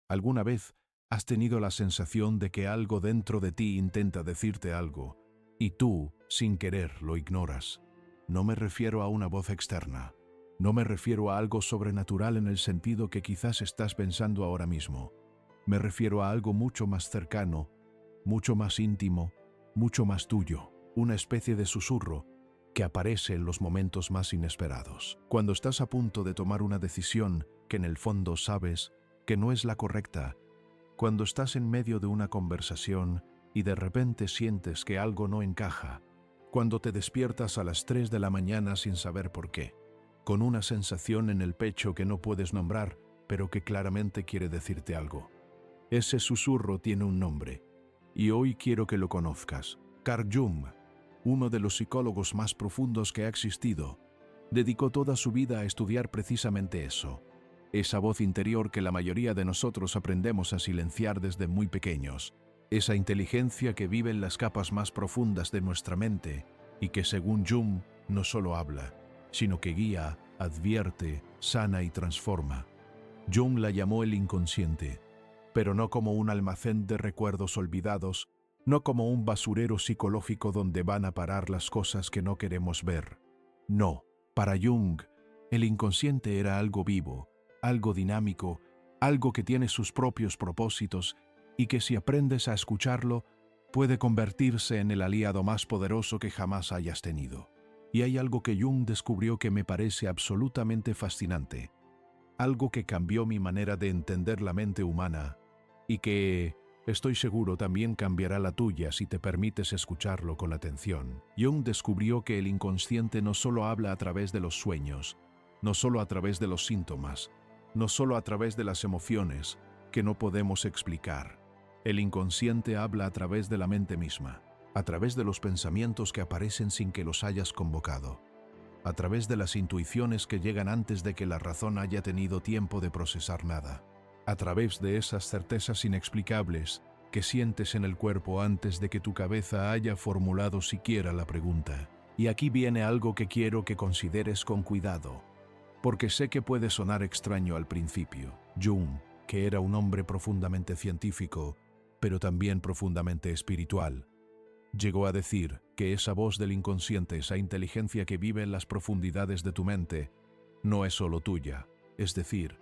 ¿Alguna vez has tenido la sensación de que algo dentro de ti intenta decirte algo y tú, sin querer, lo ignoras? No me refiero a una voz externa. No me refiero a algo sobrenatural en el sentido que quizás estás pensando ahora mismo. Me refiero a algo mucho más cercano, mucho más íntimo, mucho más tuyo. Una especie de susurro que aparece en los momentos más inesperados. Cuando estás a punto de tomar una decisión que en el fondo sabes que no es la correcta. Cuando estás en medio de una conversación y de repente sientes que algo no encaja. Cuando te despiertas a las 3 de la mañana sin saber por qué. Con una sensación en el pecho que no puedes nombrar, pero que claramente quiere decirte algo. Ese susurro tiene un nombre, y hoy quiero que lo conozcas. Carl Jung, uno de los psicólogos más profundos que ha existido, dedicó toda su vida a estudiar precisamente eso. Esa voz interior que la mayoría de nosotros aprendemos a silenciar desde muy pequeños. Esa inteligencia que vive en las capas más profundas de nuestra mente y que, según Jung, no solo habla, sino que guía, advierte, sana y transforma. Jung la llamó el inconsciente, pero no como un almacén de recuerdos olvidados, no como un basurero psicológico donde van a parar las cosas que no queremos ver. No, para Jung, el inconsciente era algo vivo, algo dinámico, algo que tiene sus propios propósitos y que si aprendes a escucharlo, puede convertirse en el aliado más poderoso que jamás hayas tenido. Y hay algo que Jung descubrió que me parece absolutamente fascinante, algo que cambió mi manera de entender la mente humana y que, estoy seguro, también cambiará la tuya si te permites escucharlo con atención. Jung descubrió que el inconsciente no solo habla a través de los sueños, no solo a través de los síntomas, no solo a través de las emociones que no podemos explicar. El inconsciente habla a través de la mente misma, a través de los pensamientos que aparecen sin que los hayas convocado, a través de las intuiciones que llegan antes de que la razón haya tenido tiempo de procesar nada, a través de esas certezas inexplicables que sientes en el cuerpo antes de que tu cabeza haya formulado siquiera la pregunta. Y aquí viene algo que quiero que consideres con cuidado, porque sé que puede sonar extraño al principio. Jung, que era un hombre profundamente científico, pero también profundamente espiritual, llegó a decir que esa voz del inconsciente, esa inteligencia que vive en las profundidades de tu mente, no es solo tuya, es decir,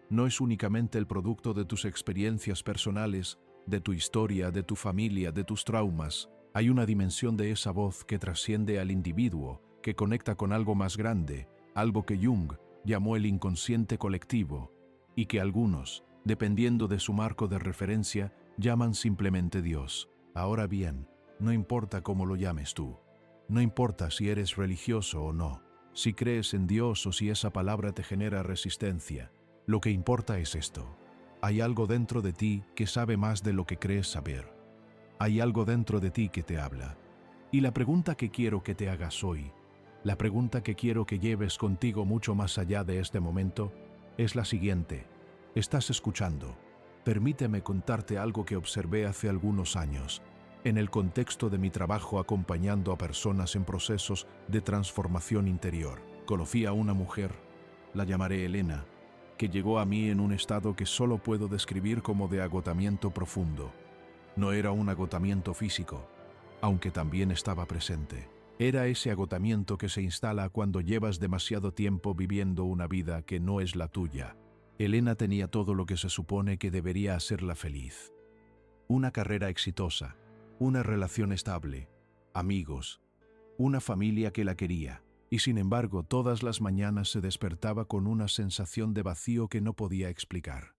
no es únicamente el producto de tus experiencias personales, de tu historia, de tu familia, de tus traumas. Hay una dimensión de esa voz que trasciende al individuo, que conecta con algo más grande, algo que Jung llamó el inconsciente colectivo, y que algunos, dependiendo de su marco de referencia, llaman simplemente Dios. Ahora bien, no importa cómo lo llames tú, no importa si eres religioso o no, si crees en Dios o si esa palabra te genera resistencia, lo que importa es esto. Hay algo dentro de ti que sabe más de lo que crees saber. Hay algo dentro de ti que te habla. Y la pregunta que quiero que te hagas hoy, la pregunta que quiero que lleves contigo mucho más allá de este momento, es la siguiente. ¿Estás escuchando? Permíteme contarte algo que observé hace algunos años, en el contexto de mi trabajo acompañando a personas en procesos de transformación interior. Conocí a una mujer, la llamaré Elena, que llegó a mí en un estado que solo puedo describir como de agotamiento profundo. No era un agotamiento físico, aunque también estaba presente. Era ese agotamiento que se instala cuando llevas demasiado tiempo viviendo una vida que no es la tuya. Elena tenía todo lo que se supone que debería hacerla feliz. Una carrera exitosa, una relación estable, amigos, una familia que la quería. Y sin embargo, todas las mañanas se despertaba con una sensación de vacío que no podía explicar.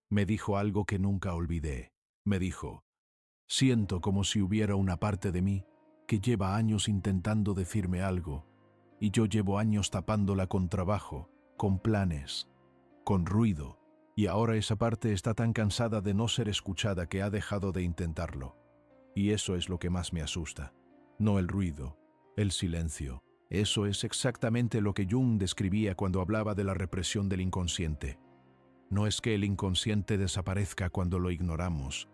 Me dijo algo que nunca olvidé. Me dijo: siento como si hubiera una parte de mí que lleva años intentando decirme algo, y yo llevo años tapándola con trabajo, con planes, con ruido, y ahora esa parte está tan cansada de no ser escuchada que ha dejado de intentarlo. Y eso es lo que más me asusta. No el ruido, el silencio. Eso es exactamente lo que Jung describía cuando hablaba de la represión del inconsciente. No es que el inconsciente desaparezca cuando lo ignoramos,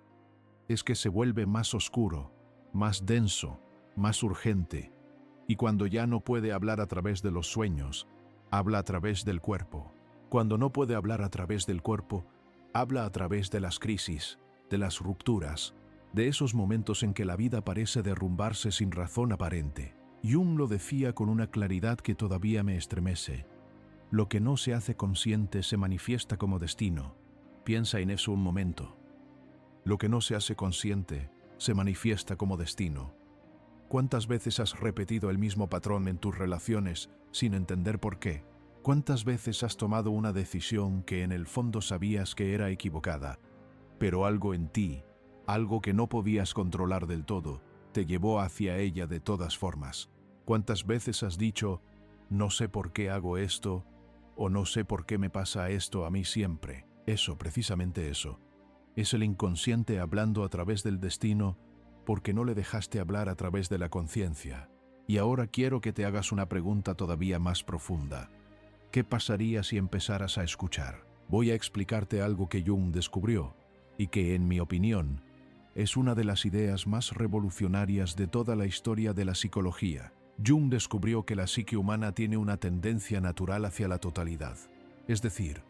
es que se vuelve más oscuro, más denso, más urgente, y cuando ya no puede hablar a través de los sueños, habla a través del cuerpo. Cuando no puede hablar a través del cuerpo, Habla a través de las crisis, de las rupturas, de esos momentos en que la vida parece derrumbarse sin razón aparente. Jung lo decía con una claridad que todavía me estremece. Lo que no se hace consciente se manifiesta como destino. Piensa en eso un momento. Lo que no se hace consciente se manifiesta como destino. ¿Cuántas veces has repetido el mismo patrón en tus relaciones sin entender por qué? ¿Cuántas veces has tomado una decisión que en el fondo sabías que era equivocada, pero algo en ti, algo que no podías controlar del todo, te llevó hacia ella de todas formas? ¿Cuántas veces has dicho, no sé por qué hago esto, o no sé por qué me pasa esto a mí siempre? Eso, precisamente eso. Es el inconsciente hablando a través del destino porque no le dejaste hablar a través de la conciencia. Y ahora quiero que te hagas una pregunta todavía más profunda. ¿Qué pasaría si empezaras a escuchar? Voy a explicarte algo que Jung descubrió y que, en mi opinión, es una de las ideas más revolucionarias de toda la historia de la psicología. Jung descubrió que la psique humana tiene una tendencia natural hacia la totalidad. Es decir,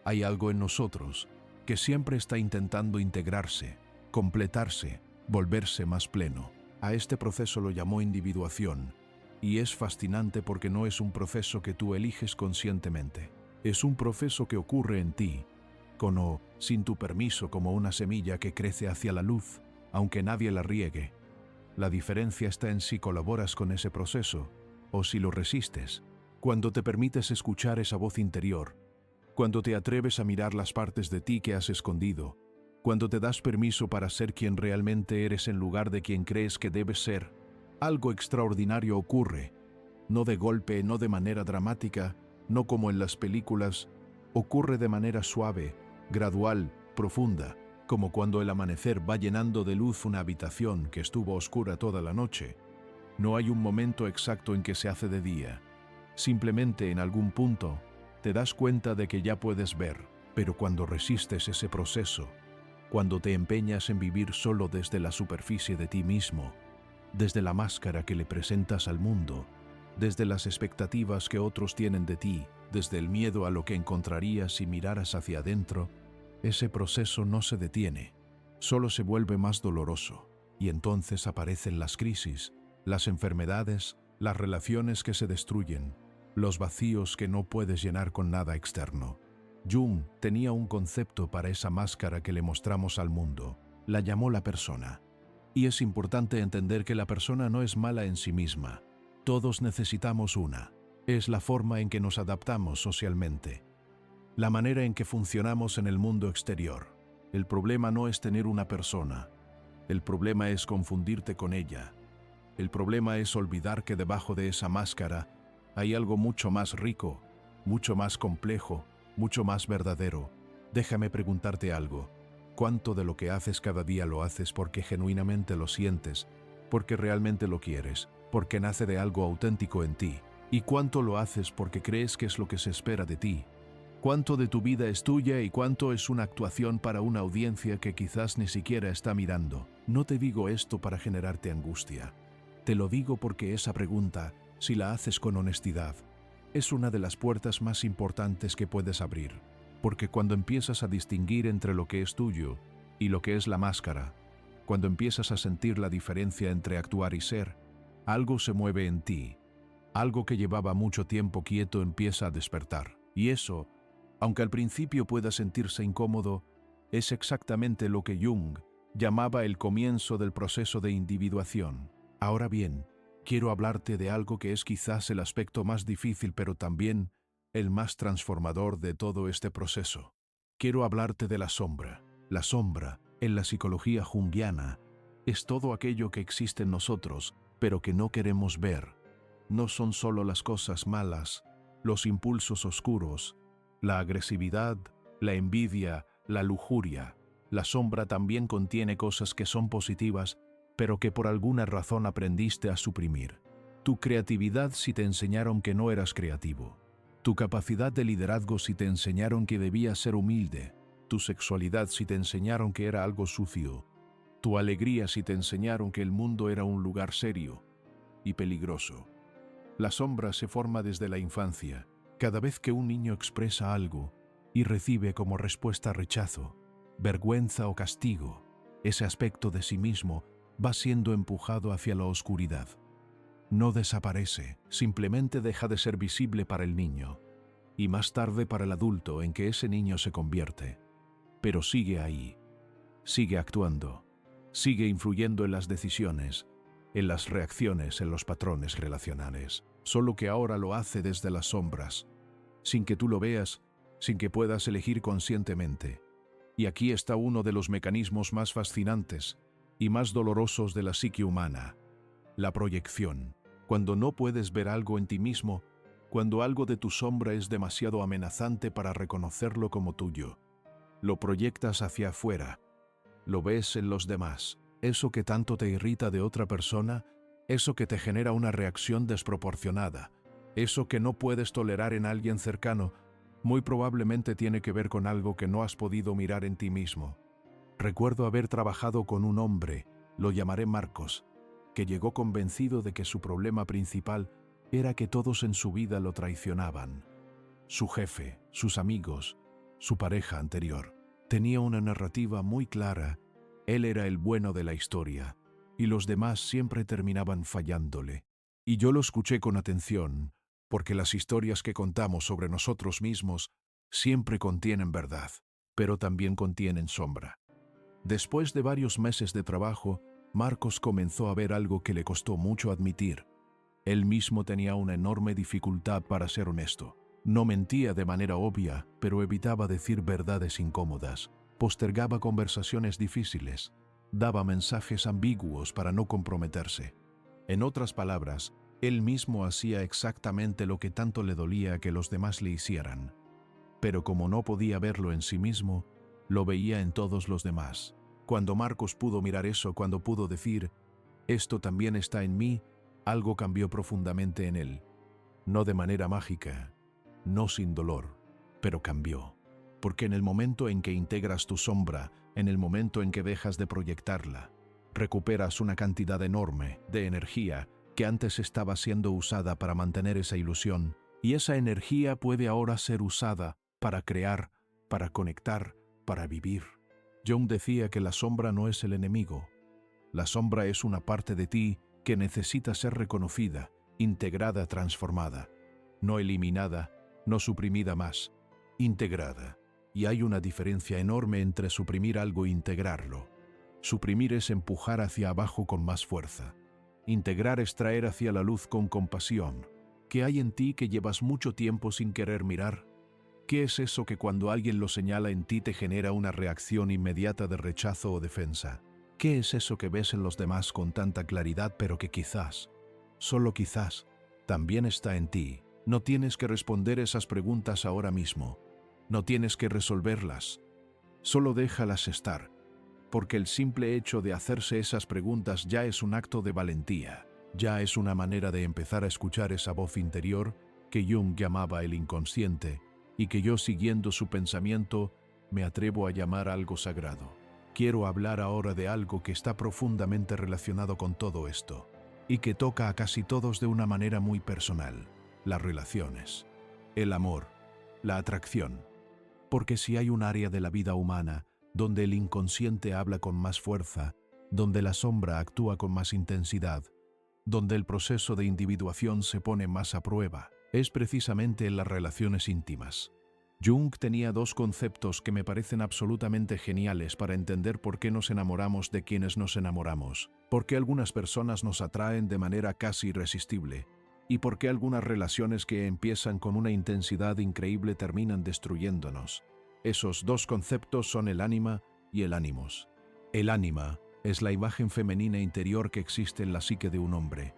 hay algo en nosotros que siempre está intentando integrarse, completarse, volverse más pleno. A este proceso lo llamó individuación, y es fascinante porque no es un proceso que tú eliges conscientemente. Es un proceso que ocurre en ti, con o sin tu permiso, como una semilla que crece hacia la luz, aunque nadie la riegue. La diferencia está en si colaboras con ese proceso o si lo resistes. Cuando te permites escuchar esa voz interior, cuando te atreves a mirar las partes de ti que has escondido, cuando te das permiso para ser quien realmente eres en lugar de quien crees que debes ser, algo extraordinario ocurre. No de golpe, no de manera dramática, no como en las películas. Ocurre de manera suave, gradual, profunda, como cuando el amanecer va llenando de luz una habitación que estuvo oscura toda la noche. No hay un momento exacto en que se hace de día. Simplemente en algún punto te das cuenta de que ya puedes ver, pero cuando resistes ese proceso, cuando te empeñas en vivir solo desde la superficie de ti mismo, desde la máscara que le presentas al mundo, desde las expectativas que otros tienen de ti, desde el miedo a lo que encontrarías si miraras hacia adentro, ese proceso no se detiene, solo se vuelve más doloroso, y entonces aparecen las crisis, las enfermedades, las relaciones que se destruyen, los vacíos que no puedes llenar con nada externo. Jung tenía un concepto para esa máscara que le mostramos al mundo. La llamó la persona. Y es importante entender que la persona no es mala en sí misma. Todos necesitamos una. Es la forma en que nos adaptamos socialmente, la manera en que funcionamos en el mundo exterior. El problema no es tener una persona. El problema es confundirte con ella. El problema es olvidar que debajo de esa máscara hay algo mucho más rico, mucho más complejo, mucho más verdadero. Déjame preguntarte algo. ¿Cuánto de lo que haces cada día lo haces porque genuinamente lo sientes, porque realmente lo quieres, porque nace de algo auténtico en ti? ¿Y cuánto lo haces porque crees que es lo que se espera de ti? ¿Cuánto de tu vida es tuya y cuánto es una actuación para una audiencia que quizás ni siquiera está mirando? No te digo esto para generarte angustia. Te lo digo porque esa pregunta, si la haces con honestidad, es una de las puertas más importantes que puedes abrir. Porque cuando empiezas a distinguir entre lo que es tuyo y lo que es la máscara, cuando empiezas a sentir la diferencia entre actuar y ser, algo se mueve en ti. Algo que llevaba mucho tiempo quieto empieza a despertar. Y eso, aunque al principio pueda sentirse incómodo, es exactamente lo que Jung llamaba el comienzo del proceso de individuación. Ahora bien, quiero hablarte de algo que es quizás el aspecto más difícil, pero también el más transformador de todo este proceso. Quiero hablarte de la sombra. La sombra, en la psicología junguiana, es todo aquello que existe en nosotros, pero que no queremos ver. No son solo las cosas malas, los impulsos oscuros, la agresividad, la envidia, la lujuria. La sombra también contiene cosas que son positivas, pero que por alguna razón aprendiste a suprimir. Tu creatividad si te enseñaron que no eras creativo. Tu capacidad de liderazgo si te enseñaron que debías ser humilde. Tu sexualidad si te enseñaron que era algo sucio. Tu alegría si te enseñaron que el mundo era un lugar serio y peligroso. La sombra se forma desde la infancia. Cada vez que un niño expresa algo, y recibe como respuesta rechazo, vergüenza o castigo. Ese aspecto de sí mismo va siendo empujado hacia la oscuridad. No desaparece, simplemente deja de ser visible para el niño, y más tarde para el adulto en que ese niño se convierte. Pero sigue ahí, sigue actuando, sigue influyendo en las decisiones, en las reacciones, en los patrones relacionales, solo que ahora lo hace desde las sombras, sin que tú lo veas, sin que puedas elegir conscientemente. Y aquí está uno de los mecanismos más fascinantes y más dolorosos de la psique humana: la proyección. Cuando no puedes ver algo en ti mismo, cuando algo de tu sombra es demasiado amenazante para reconocerlo como tuyo, lo proyectas hacia afuera, lo ves en los demás. Eso que tanto te irrita de otra persona, eso que te genera una reacción desproporcionada, eso que no puedes tolerar en alguien cercano, muy probablemente tiene que ver con algo que no has podido mirar en ti mismo. Recuerdo haber trabajado con un hombre, lo llamaré Marcos, que llegó convencido de que su problema principal era que todos en su vida lo traicionaban. Su jefe, sus amigos, su pareja anterior. Tenía una narrativa muy clara: él era el bueno de la historia, y los demás siempre terminaban fallándole. Y yo lo escuché con atención, porque las historias que contamos sobre nosotros mismos siempre contienen verdad, pero también contienen sombra. Después de varios meses de trabajo, Marcos comenzó a ver algo que le costó mucho admitir. Él mismo tenía una enorme dificultad para ser honesto. No mentía de manera obvia, pero evitaba decir verdades incómodas. Postergaba conversaciones difíciles. Daba mensajes ambiguos para no comprometerse. En otras palabras, él mismo hacía exactamente lo que tanto le dolía que los demás le hicieran. Pero como no podía verlo en sí mismo, lo veía en todos los demás. Cuando Marcos pudo mirar eso, cuando pudo decir, esto también está en mí, algo cambió profundamente en él. No de manera mágica, no sin dolor, pero cambió. Porque en el momento en que integras tu sombra, en el momento en que dejas de proyectarla, recuperas una cantidad enorme de energía que antes estaba siendo usada para mantener esa ilusión, y esa energía puede ahora ser usada para crear, para conectar, para vivir. Jung decía que la sombra no es el enemigo. La sombra es una parte de ti que necesita ser reconocida, integrada, transformada. No eliminada, no suprimida más, integrada. Y hay una diferencia enorme entre suprimir algo e integrarlo. Suprimir es empujar hacia abajo con más fuerza. Integrar es traer hacia la luz con compasión. ¿Qué hay en ti que llevas mucho tiempo sin querer mirar? ¿Qué es eso que cuando alguien lo señala en ti te genera una reacción inmediata de rechazo o defensa? ¿Qué es eso que ves en los demás con tanta claridad pero que quizás, solo quizás, también está en ti? No tienes que responder esas preguntas ahora mismo. No tienes que resolverlas. Solo déjalas estar, porque el simple hecho de hacerse esas preguntas ya es un acto de valentía. Ya es una manera de empezar a escuchar esa voz interior que Jung llamaba el inconsciente, y que yo, siguiendo su pensamiento, me atrevo a llamar algo sagrado. Quiero hablar ahora de algo que está profundamente relacionado con todo esto, y que toca a casi todos de una manera muy personal: las relaciones, el amor, la atracción. Porque si hay un área de la vida humana donde el inconsciente habla con más fuerza, donde la sombra actúa con más intensidad, donde el proceso de individuación se pone más a prueba, es precisamente en las relaciones íntimas. Jung tenía dos conceptos que me parecen absolutamente geniales para entender por qué nos enamoramos de quienes nos enamoramos, por qué algunas personas nos atraen de manera casi irresistible, y por qué algunas relaciones que empiezan con una intensidad increíble terminan destruyéndonos. Esos dos conceptos son el ánima y el ánimos. El ánima es la imagen femenina interior que existe en la psique de un hombre.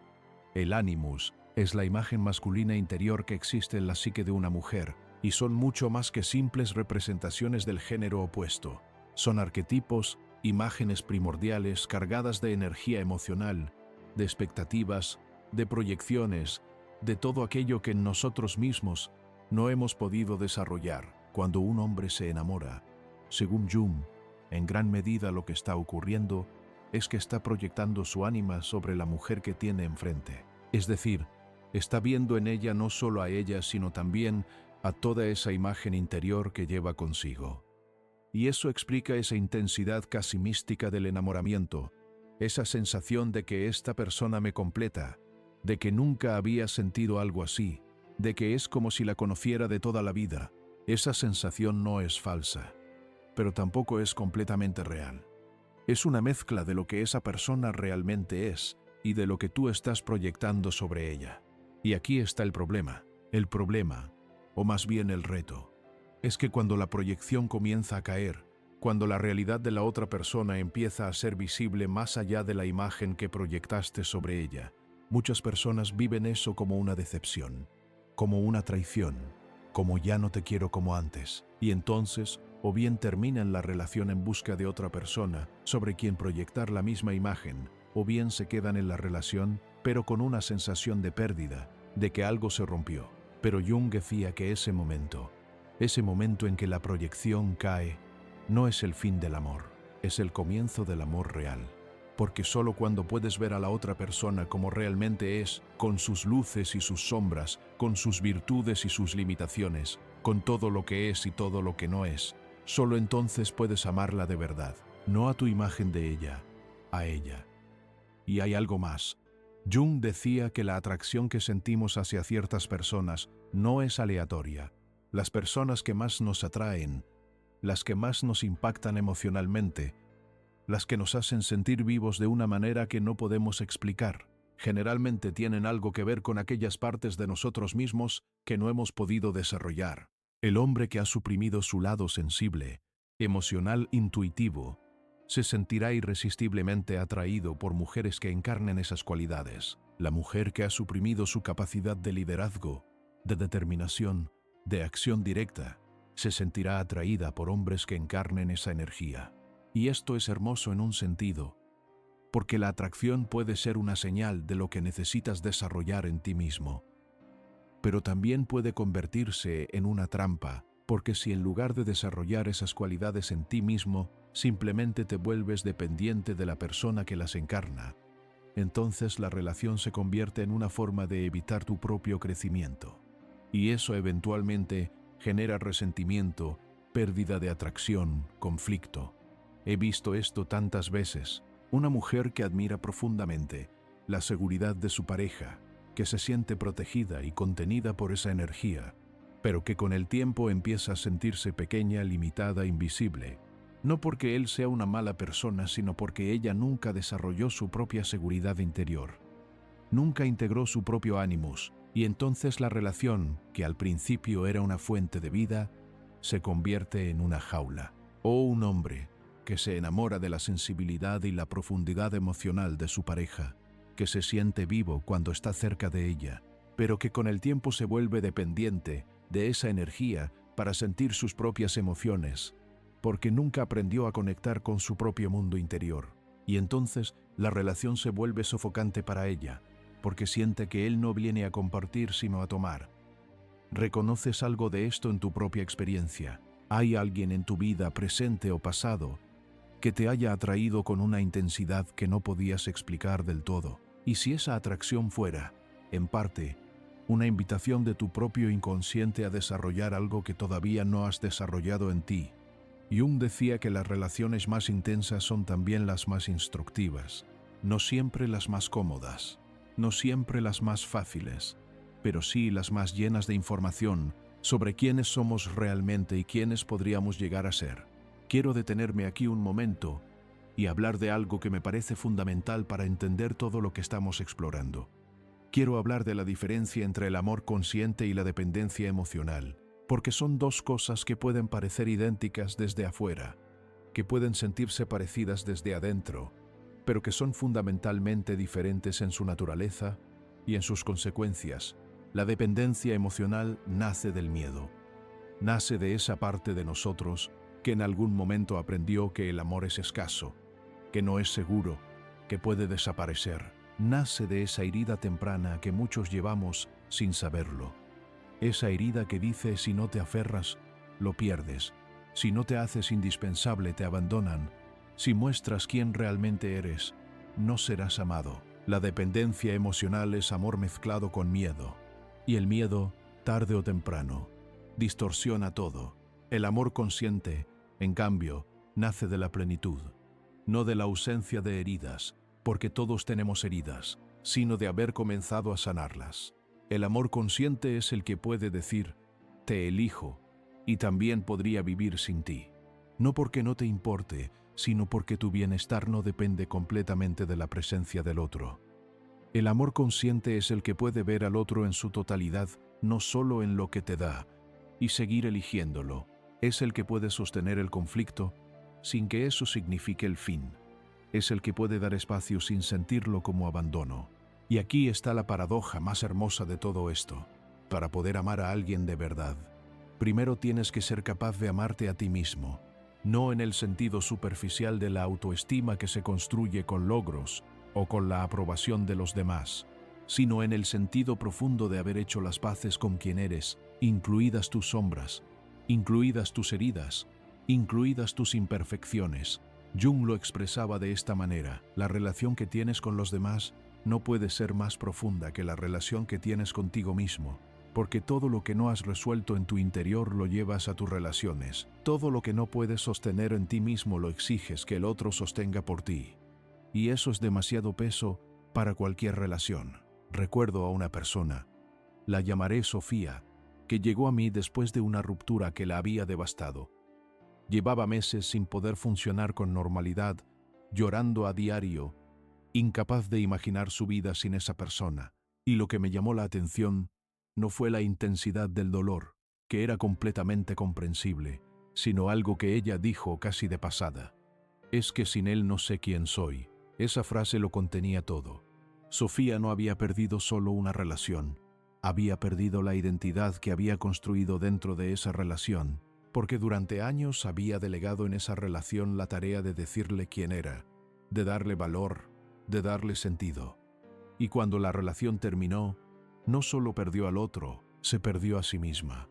El ánimus es la imagen masculina interior que existe en la psique de una mujer, y son mucho más que simples representaciones del género opuesto. Son arquetipos, imágenes primordiales cargadas de energía emocional, de expectativas, de proyecciones, de todo aquello que en nosotros mismos no hemos podido desarrollar. Cuando un hombre se enamora, según Jung, en gran medida lo que está ocurriendo es que está proyectando su ánima sobre la mujer que tiene enfrente. Es decir, está viendo en ella no solo a ella, sino también a toda esa imagen interior que lleva consigo. Y eso explica esa intensidad casi mística del enamoramiento, esa sensación de que esta persona me completa, de que nunca había sentido algo así, de que es como si la conociera de toda la vida. Esa sensación no es falsa, pero tampoco es completamente real. Es una mezcla de lo que esa persona realmente es y de lo que tú estás proyectando sobre ella. Y aquí está el problema. El problema, o más bien el reto, es que cuando la proyección comienza a caer, cuando la realidad de la otra persona empieza a ser visible más allá de la imagen que proyectaste sobre ella, muchas personas viven eso como una decepción, como una traición, como ya no te quiero como antes, y entonces o bien terminan la relación en busca de otra persona sobre quien proyectar la misma imagen, o bien se quedan en la relación, pero con una sensación de pérdida, de que algo se rompió. Pero Jung decía que ese momento en que la proyección cae, no es el fin del amor, es el comienzo del amor real. Porque solo cuando puedes ver a la otra persona como realmente es, con sus luces y sus sombras, con sus virtudes y sus limitaciones, con todo lo que es y todo lo que no es, solo entonces puedes amarla de verdad, no a tu imagen de ella, a ella. Y hay algo más. Jung decía que la atracción que sentimos hacia ciertas personas no es aleatoria. Las personas que más nos atraen, las que más nos impactan emocionalmente, las que nos hacen sentir vivos de una manera que no podemos explicar, generalmente tienen algo que ver con aquellas partes de nosotros mismos que no hemos podido desarrollar. El hombre que ha suprimido su lado sensible, emocional, intuitivo, se sentirá irresistiblemente atraído por mujeres que encarnen esas cualidades. La mujer que ha suprimido su capacidad de liderazgo, de determinación, de acción directa, se sentirá atraída por hombres que encarnen esa energía. Y esto es hermoso en un sentido, porque la atracción puede ser una señal de lo que necesitas desarrollar en ti mismo. Pero también puede convertirse en una trampa, porque si en lugar de desarrollar esas cualidades en ti mismo, simplemente te vuelves dependiente de la persona que las encarna, entonces la relación se convierte en una forma de evitar tu propio crecimiento. Y eso eventualmente genera resentimiento, pérdida de atracción, conflicto. He visto esto tantas veces. Una mujer que admira profundamente la seguridad de su pareja, que se siente protegida y contenida por esa energía, pero que con el tiempo empieza a sentirse pequeña, limitada, invisible. No porque él sea una mala persona, sino porque ella nunca desarrolló su propia seguridad interior. Nunca integró su propio ánimos, y entonces la relación, que al principio era una fuente de vida, se convierte en una jaula. O un hombre que se enamora de la sensibilidad y la profundidad emocional de su pareja, que se siente vivo cuando está cerca de ella, pero que con el tiempo se vuelve dependiente de esa energía para sentir sus propias emociones, porque nunca aprendió a conectar con su propio mundo interior. Y entonces la relación se vuelve sofocante para ella, porque siente que él no viene a compartir sino a tomar. ¿Reconoces algo de esto en tu propia experiencia? ¿Hay alguien en tu vida, presente o pasado, que te haya atraído con una intensidad que no podías explicar del todo? Y si esa atracción fuera, en parte, una invitación de tu propio inconsciente a desarrollar algo que todavía no has desarrollado en ti. Jung decía que las relaciones más intensas son también las más instructivas, no siempre las más cómodas, no siempre las más fáciles, pero sí las más llenas de información sobre quiénes somos realmente y quiénes podríamos llegar a ser. Quiero detenerme aquí un momento y hablar de algo que me parece fundamental para entender todo lo que estamos explorando. Quiero hablar de la diferencia entre el amor consciente y la dependencia emocional, porque son dos cosas que pueden parecer idénticas desde afuera, que pueden sentirse parecidas desde adentro, pero que son fundamentalmente diferentes en su naturaleza y en sus consecuencias. La dependencia emocional nace del miedo. Nace de esa parte de nosotros que en algún momento aprendió que el amor es escaso, que no es seguro, que puede desaparecer. Nace de esa herida temprana que muchos llevamos sin saberlo. Esa herida que dice: si no te aferras, lo pierdes. Si no te haces indispensable, te abandonan. Si muestras quién realmente eres, no serás amado. La dependencia emocional es amor mezclado con miedo. Y el miedo, tarde o temprano, distorsiona todo. El amor consciente, en cambio, nace de la plenitud, no de la ausencia de heridas, porque todos tenemos heridas, sino de haber comenzado a sanarlas. El amor consciente es el que puede decir, te elijo, y también podría vivir sin ti. No porque no te importe, sino porque tu bienestar no depende completamente de la presencia del otro. El amor consciente es el que puede ver al otro en su totalidad, no solo en lo que te da, y seguir eligiéndolo. Es el que puede sostener el conflicto sin que eso signifique el fin. Es el que puede dar espacio sin sentirlo como abandono. Y aquí está la paradoja más hermosa de todo esto. Para poder amar a alguien de verdad, primero tienes que ser capaz de amarte a ti mismo, no en el sentido superficial de la autoestima que se construye con logros o con la aprobación de los demás, sino en el sentido profundo de haber hecho las paces con quien eres, incluidas tus sombras, incluidas tus heridas, incluidas tus imperfecciones. Jung lo expresaba de esta manera: la relación que tienes con los demás no puede ser más profunda que la relación que tienes contigo mismo, porque todo lo que no has resuelto en tu interior lo llevas a tus relaciones. Todo lo que no puedes sostener en ti mismo lo exiges que el otro sostenga por ti. Y eso es demasiado peso para cualquier relación. Recuerdo a una persona, la llamaré Sofía, que llegó a mí después de una ruptura que la había devastado. Llevaba meses sin poder funcionar con normalidad, llorando a diario, incapaz de imaginar su vida sin esa persona. Y lo que me llamó la atención no fue la intensidad del dolor, que era completamente comprensible, sino algo que ella dijo casi de pasada. Es que sin él no sé quién soy. Esa frase lo contenía todo. Sofía no había perdido solo una relación, había perdido la identidad que había construido dentro de esa relación, porque durante años había delegado en esa relación la tarea de decirle quién era, de darle valor, de darle sentido. Y cuando la relación terminó, no solo perdió al otro, se perdió a sí misma.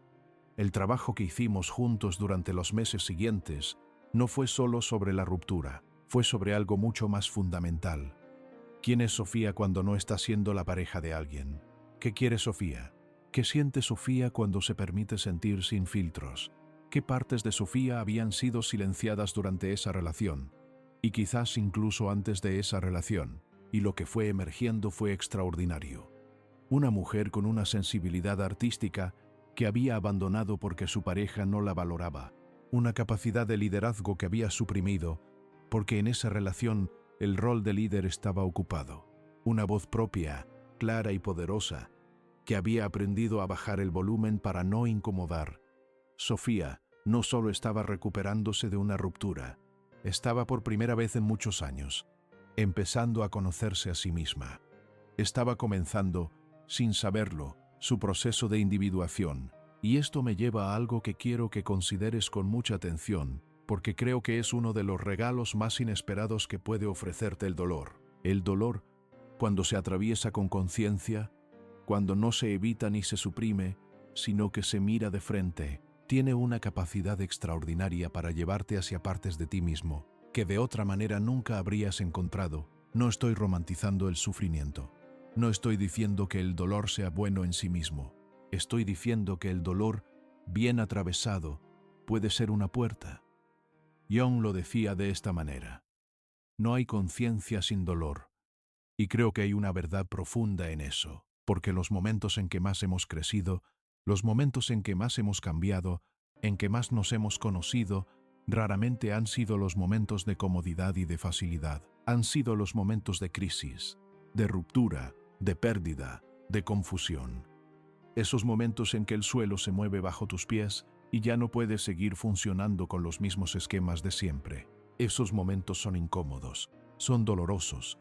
El trabajo que hicimos juntos durante los meses siguientes no fue solo sobre la ruptura, fue sobre algo mucho más fundamental. ¿Quién es Sofía cuando no está siendo la pareja de alguien? ¿Qué quiere Sofía? ¿Qué siente Sofía cuando se permite sentir sin filtros? ¿Qué partes de Sofía habían sido silenciadas durante esa relación? Y quizás incluso antes de esa relación, y lo que fue emergiendo fue extraordinario. Una mujer con una sensibilidad artística que había abandonado porque su pareja no la valoraba, una capacidad de liderazgo que había suprimido porque en esa relación el rol de líder estaba ocupado, una voz propia, clara y poderosa, que había aprendido a bajar el volumen para no incomodar. Sofía no solo estaba recuperándose de una ruptura, estaba por primera vez en muchos años, empezando a conocerse a sí misma. Estaba comenzando, sin saberlo, su proceso de individuación, y esto me lleva a algo que quiero que consideres con mucha atención, porque creo que es uno de los regalos más inesperados que puede ofrecerte el dolor. El dolor, cuando se atraviesa con conciencia, cuando no se evita ni se suprime, sino que se mira de frente, tiene una capacidad extraordinaria para llevarte hacia partes de ti mismo, que de otra manera nunca habrías encontrado. No estoy romantizando el sufrimiento. No estoy diciendo que el dolor sea bueno en sí mismo. Estoy diciendo que el dolor, bien atravesado, puede ser una puerta. Jung lo decía de esta manera: no hay conciencia sin dolor. Y creo que hay una verdad profunda en eso, porque los momentos en que más hemos crecido, los momentos en que más hemos cambiado, en que más nos hemos conocido, raramente han sido los momentos de comodidad y de facilidad. Han sido los momentos de crisis, de ruptura, de pérdida, de confusión. Esos momentos en que el suelo se mueve bajo tus pies y ya no puedes seguir funcionando con los mismos esquemas de siempre. Esos momentos son incómodos, son dolorosos,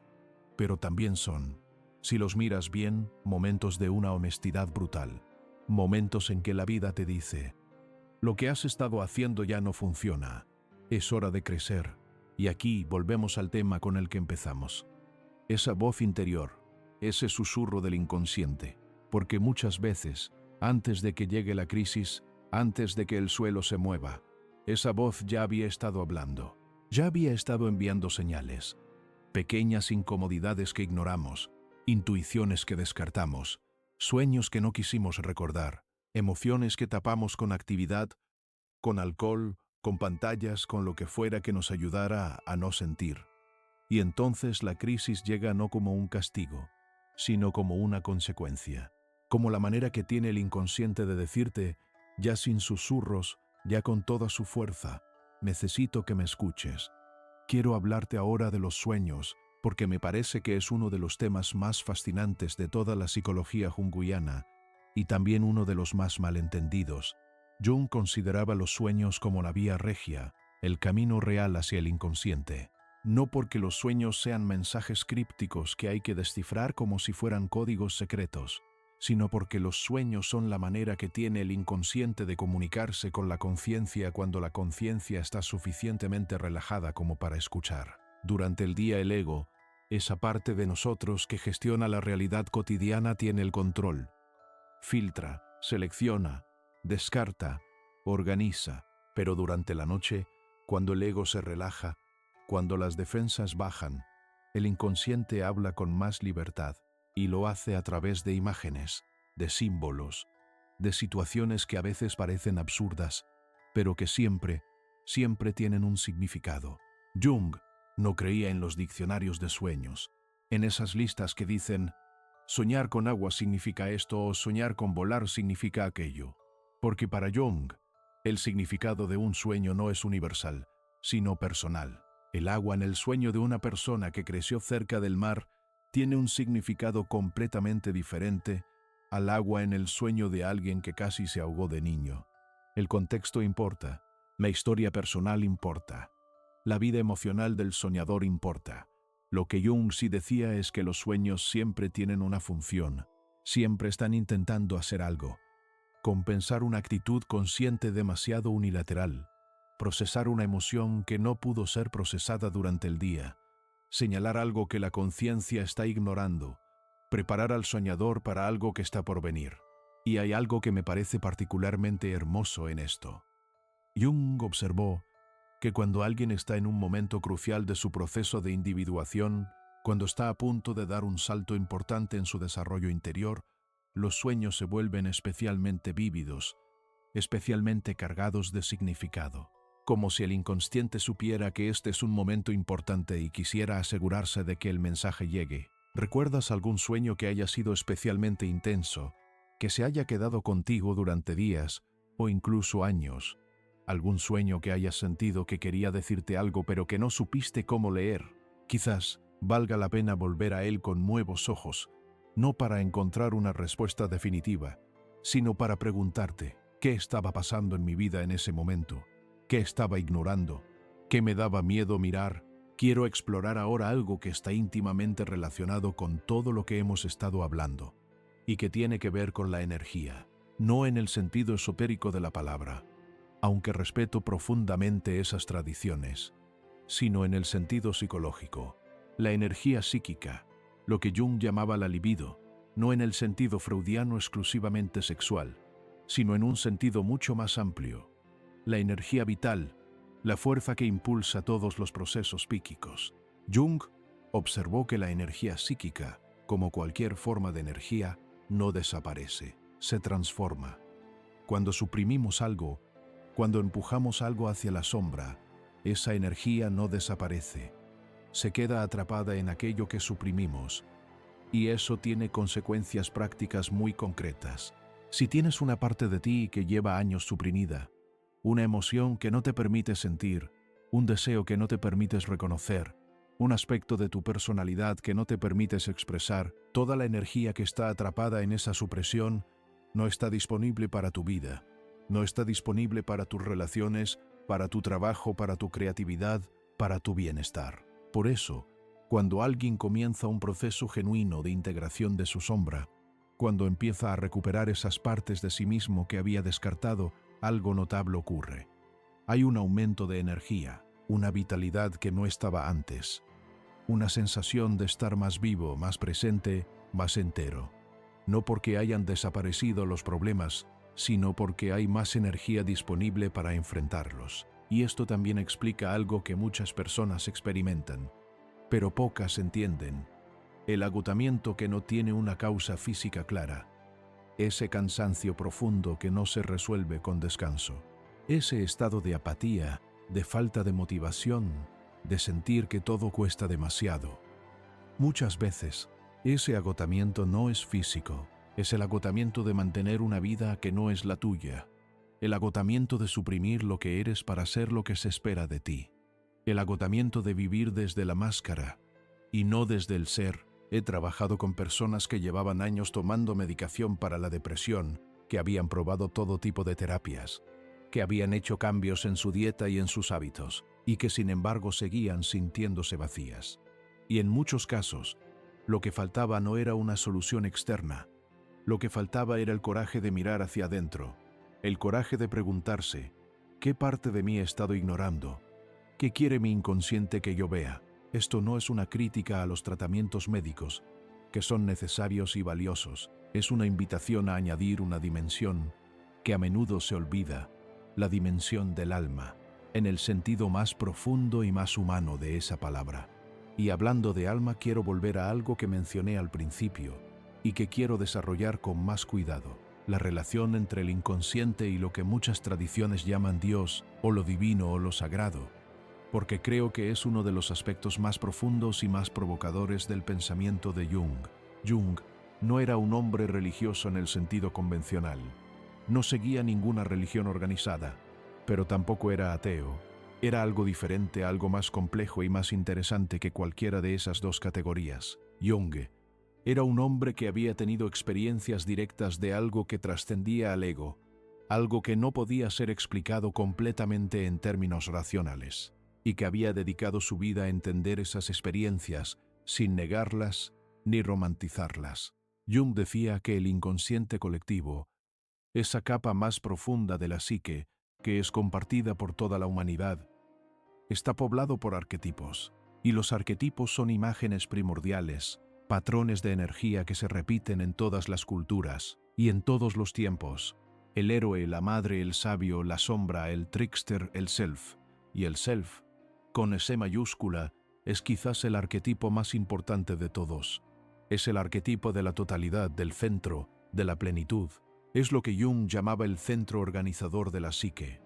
pero también son, si los miras bien, momentos de una honestidad brutal. Momentos en que la vida te dice: lo que has estado haciendo ya no funciona, es hora de crecer. Y aquí volvemos al tema con el que empezamos. Esa voz interior, ese susurro del inconsciente, porque muchas veces, antes de que llegue la crisis, antes de que el suelo se mueva, esa voz ya había estado hablando, ya había estado enviando señales, pequeñas incomodidades que ignoramos, intuiciones que descartamos, sueños que no quisimos recordar, emociones que tapamos con actividad, con alcohol, con pantallas, con lo que fuera que nos ayudara a no sentir. Y entonces la crisis llega no como un castigo, sino como una consecuencia, como la manera que tiene el inconsciente de decirte, ya sin susurros, ya con toda su fuerza, necesito que me escuches. Quiero hablarte ahora de los sueños, porque me parece que es uno de los temas más fascinantes de toda la psicología junguiana y también uno de los más malentendidos. Jung consideraba los sueños como la vía regia, el camino real hacia el inconsciente. No porque los sueños sean mensajes crípticos que hay que descifrar como si fueran códigos secretos, sino porque los sueños son la manera que tiene el inconsciente de comunicarse con la conciencia cuando la conciencia está suficientemente relajada como para escuchar. Durante el día el ego, esa parte de nosotros que gestiona la realidad cotidiana, tiene el control. Filtra, selecciona, descarta, organiza, pero durante la noche, cuando el ego se relaja, cuando las defensas bajan, el inconsciente habla con más libertad y lo hace a través de imágenes, de símbolos, de situaciones que a veces parecen absurdas, pero que siempre tienen un significado. Jung no creía en los diccionarios de sueños, en esas listas que dicen soñar con agua significa esto o soñar con volar significa aquello, porque para Jung el significado de un sueño no es universal, sino personal. El agua en el sueño de una persona que creció cerca del mar tiene un significado completamente diferente al agua en el sueño de alguien que casi se ahogó de niño. El contexto importa, la historia personal importa, la vida emocional del soñador importa. Lo que Jung sí decía es que los sueños siempre tienen una función, siempre están intentando hacer algo, compensar una actitud consciente demasiado unilateral, procesar una emoción que no pudo ser procesada durante el día, señalar algo que la conciencia está ignorando, preparar al soñador para algo que está por venir. Y hay algo que me parece particularmente hermoso en esto. Jung observó que cuando alguien está en un momento crucial de su proceso de individuación, cuando está a punto de dar un salto importante en su desarrollo interior, los sueños se vuelven especialmente vívidos, especialmente cargados de significado, como si el inconsciente supiera que este es un momento importante y quisiera asegurarse de que el mensaje llegue. ¿Recuerdas algún sueño que haya sido especialmente intenso, que se haya quedado contigo durante días o incluso años? ¿Algún sueño que hayas sentido que quería decirte algo pero que no supiste cómo leer? Quizás valga la pena volver a él con nuevos ojos, no para encontrar una respuesta definitiva, sino para preguntarte, ¿qué estaba pasando en mi vida en ese momento? ¿Qué estaba ignorando? ¿Qué me daba miedo mirar? Quiero explorar ahora algo que está íntimamente relacionado con todo lo que hemos estado hablando, y que tiene que ver con la energía, no en el sentido esotérico de la palabra, aunque respeto profundamente esas tradiciones, sino en el sentido psicológico, la energía psíquica, lo que Jung llamaba la libido, no en el sentido freudiano exclusivamente sexual, sino en un sentido mucho más amplio, la energía vital, la fuerza que impulsa todos los procesos psíquicos. Jung observó que la energía psíquica, como cualquier forma de energía, no desaparece, se transforma. Cuando suprimimos algo, cuando empujamos algo hacia la sombra, esa energía no desaparece, se queda atrapada en aquello que suprimimos, y eso tiene consecuencias prácticas muy concretas. Si tienes una parte de ti que lleva años suprimida, una emoción que no te permite sentir, un deseo que no te permites reconocer, un aspecto de tu personalidad que no te permites expresar, toda la energía que está atrapada en esa supresión no está disponible para tu vida, no está disponible para tus relaciones, para tu trabajo, para tu creatividad, para tu bienestar. Por eso, cuando alguien comienza un proceso genuino de integración de su sombra, cuando empieza a recuperar esas partes de sí mismo que había descartado, algo notable ocurre. Hay un aumento de energía, una vitalidad que no estaba antes, una sensación de estar más vivo, más presente, más entero. No porque hayan desaparecido los problemas, sino porque hay más energía disponible para enfrentarlos. Y esto también explica algo que muchas personas experimentan, pero pocas entienden: el agotamiento que no tiene una causa física clara. ese cansancio profundo que no se resuelve con descanso, ese estado de apatía, de falta de motivación, de sentir que todo cuesta demasiado. Muchas veces, ese agotamiento no es físico, es el agotamiento de mantener una vida que no es la tuya, el agotamiento de suprimir lo que eres para ser lo que se espera de ti, el agotamiento de vivir desde la máscara y no desde el ser. He trabajado con personas que llevaban años tomando medicación para la depresión, que habían probado todo tipo de terapias, que habían hecho cambios en su dieta y en sus hábitos, y que sin embargo seguían sintiéndose vacías. Y en muchos casos, lo que faltaba no era una solución externa, lo que faltaba era el coraje de mirar hacia adentro, el coraje de preguntarse, ¿qué parte de mí he estado ignorando? ¿Qué quiere mi inconsciente que yo vea? Esto no es una crítica a los tratamientos médicos, que son necesarios y valiosos. Es una invitación a añadir una dimensión que a menudo se olvida, la dimensión del alma, en el sentido más profundo y más humano de esa palabra. Y hablando de alma, quiero volver a algo que mencioné al principio y que quiero desarrollar con más cuidado: la relación entre el inconsciente y lo que muchas tradiciones llaman Dios, o lo divino o lo sagrado, porque creo que es uno de los aspectos más profundos y más provocadores del pensamiento de Jung. Jung no era un hombre religioso en el sentido convencional, no seguía ninguna religión organizada, pero tampoco era ateo. Era algo diferente, algo más complejo y más interesante que cualquiera de esas dos categorías. Jung era un hombre que había tenido experiencias directas de algo que trascendía al ego, algo que no podía ser explicado completamente en términos racionales, y que había dedicado su vida a entender esas experiencias sin negarlas ni romantizarlas. Jung decía que el inconsciente colectivo, esa capa más profunda de la psique que es compartida por toda la humanidad, está poblado por arquetipos, y los arquetipos son imágenes primordiales, patrones de energía que se repiten en todas las culturas y en todos los tiempos: el héroe, la madre, el sabio, la sombra, el trickster, el self. Y el self, con S mayúscula, es quizás el arquetipo más importante de todos. Es el arquetipo de la totalidad, del centro, de la plenitud. Es lo que Jung llamaba el centro organizador de la psique.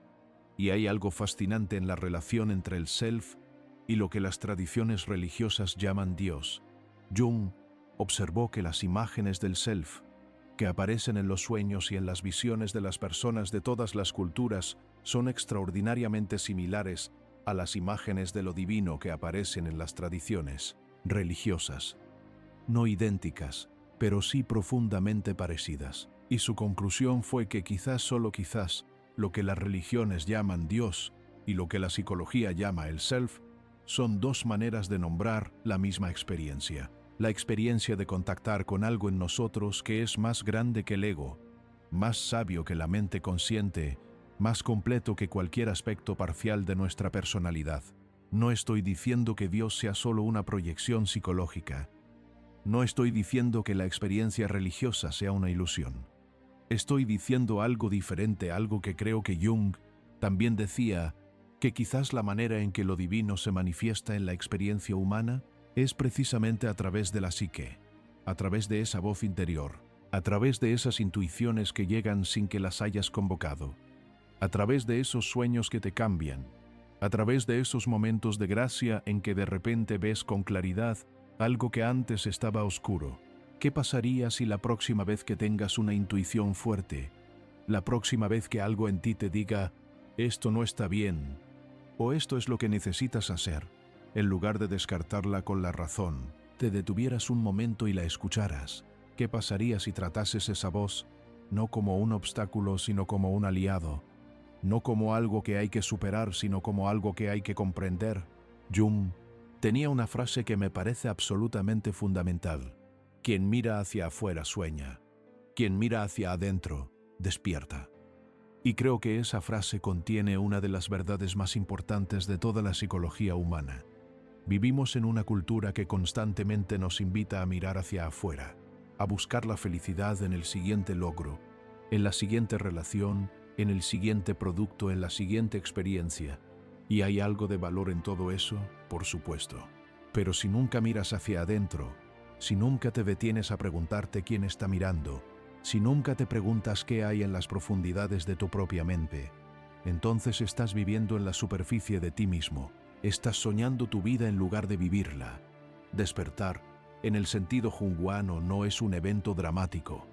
Y hay algo fascinante en la relación entre el self y lo que las tradiciones religiosas llaman Dios. Jung observó que las imágenes del self, que aparecen en los sueños y en las visiones de las personas de todas las culturas, son extraordinariamente similares a las imágenes de lo divino que aparecen en las tradiciones religiosas. No idénticas, pero sí profundamente parecidas. Y su conclusión fue que quizás, solo quizás, lo que las religiones llaman Dios y lo que la psicología llama el self son dos maneras de nombrar la misma experiencia. La experiencia de contactar con algo en nosotros que es más grande que el ego, más sabio que la mente consciente, más completo que cualquier aspecto parcial de nuestra personalidad. No estoy diciendo que Dios sea solo una proyección psicológica. No estoy diciendo que la experiencia religiosa sea una ilusión. Estoy diciendo algo diferente, algo que creo que Jung también decía, que quizás la manera en que lo divino se manifiesta en la experiencia humana es precisamente a través de la psique, a través de esa voz interior, a través de esas intuiciones que llegan sin que las hayas convocado, a través de esos sueños que te cambian, a través de esos momentos de gracia en que de repente ves con claridad algo que antes estaba oscuro. ¿Qué pasaría si la próxima vez que tengas una intuición fuerte, la próxima vez que algo en ti te diga, esto no está bien, o esto es lo que necesitas hacer, en lugar de descartarla con la razón, te detuvieras un momento y la escucharas? ¿Qué pasaría si tratases esa voz no como un obstáculo, sino como un aliado? No como algo que hay que superar, sino como algo que hay que comprender. Jung tenía una frase que me parece absolutamente fundamental: quien mira hacia afuera sueña, quien mira hacia adentro despierta. Y creo que esa frase contiene una de las verdades más importantes de toda la psicología humana. Vivimos en una cultura que constantemente nos invita a mirar hacia afuera, a buscar la felicidad en el siguiente logro, en la siguiente relación, en el siguiente producto, en la siguiente experiencia. ¿Y hay algo de valor en todo eso? Por supuesto. Pero si nunca miras hacia adentro, si nunca te detienes a preguntarte quién está mirando, Si nunca te preguntas qué hay en las profundidades de tu propia mente, entonces estás viviendo en la superficie de ti mismo. Estás soñando tu vida en lugar de vivirla. Despertar, en el sentido junguano, no es un evento dramático.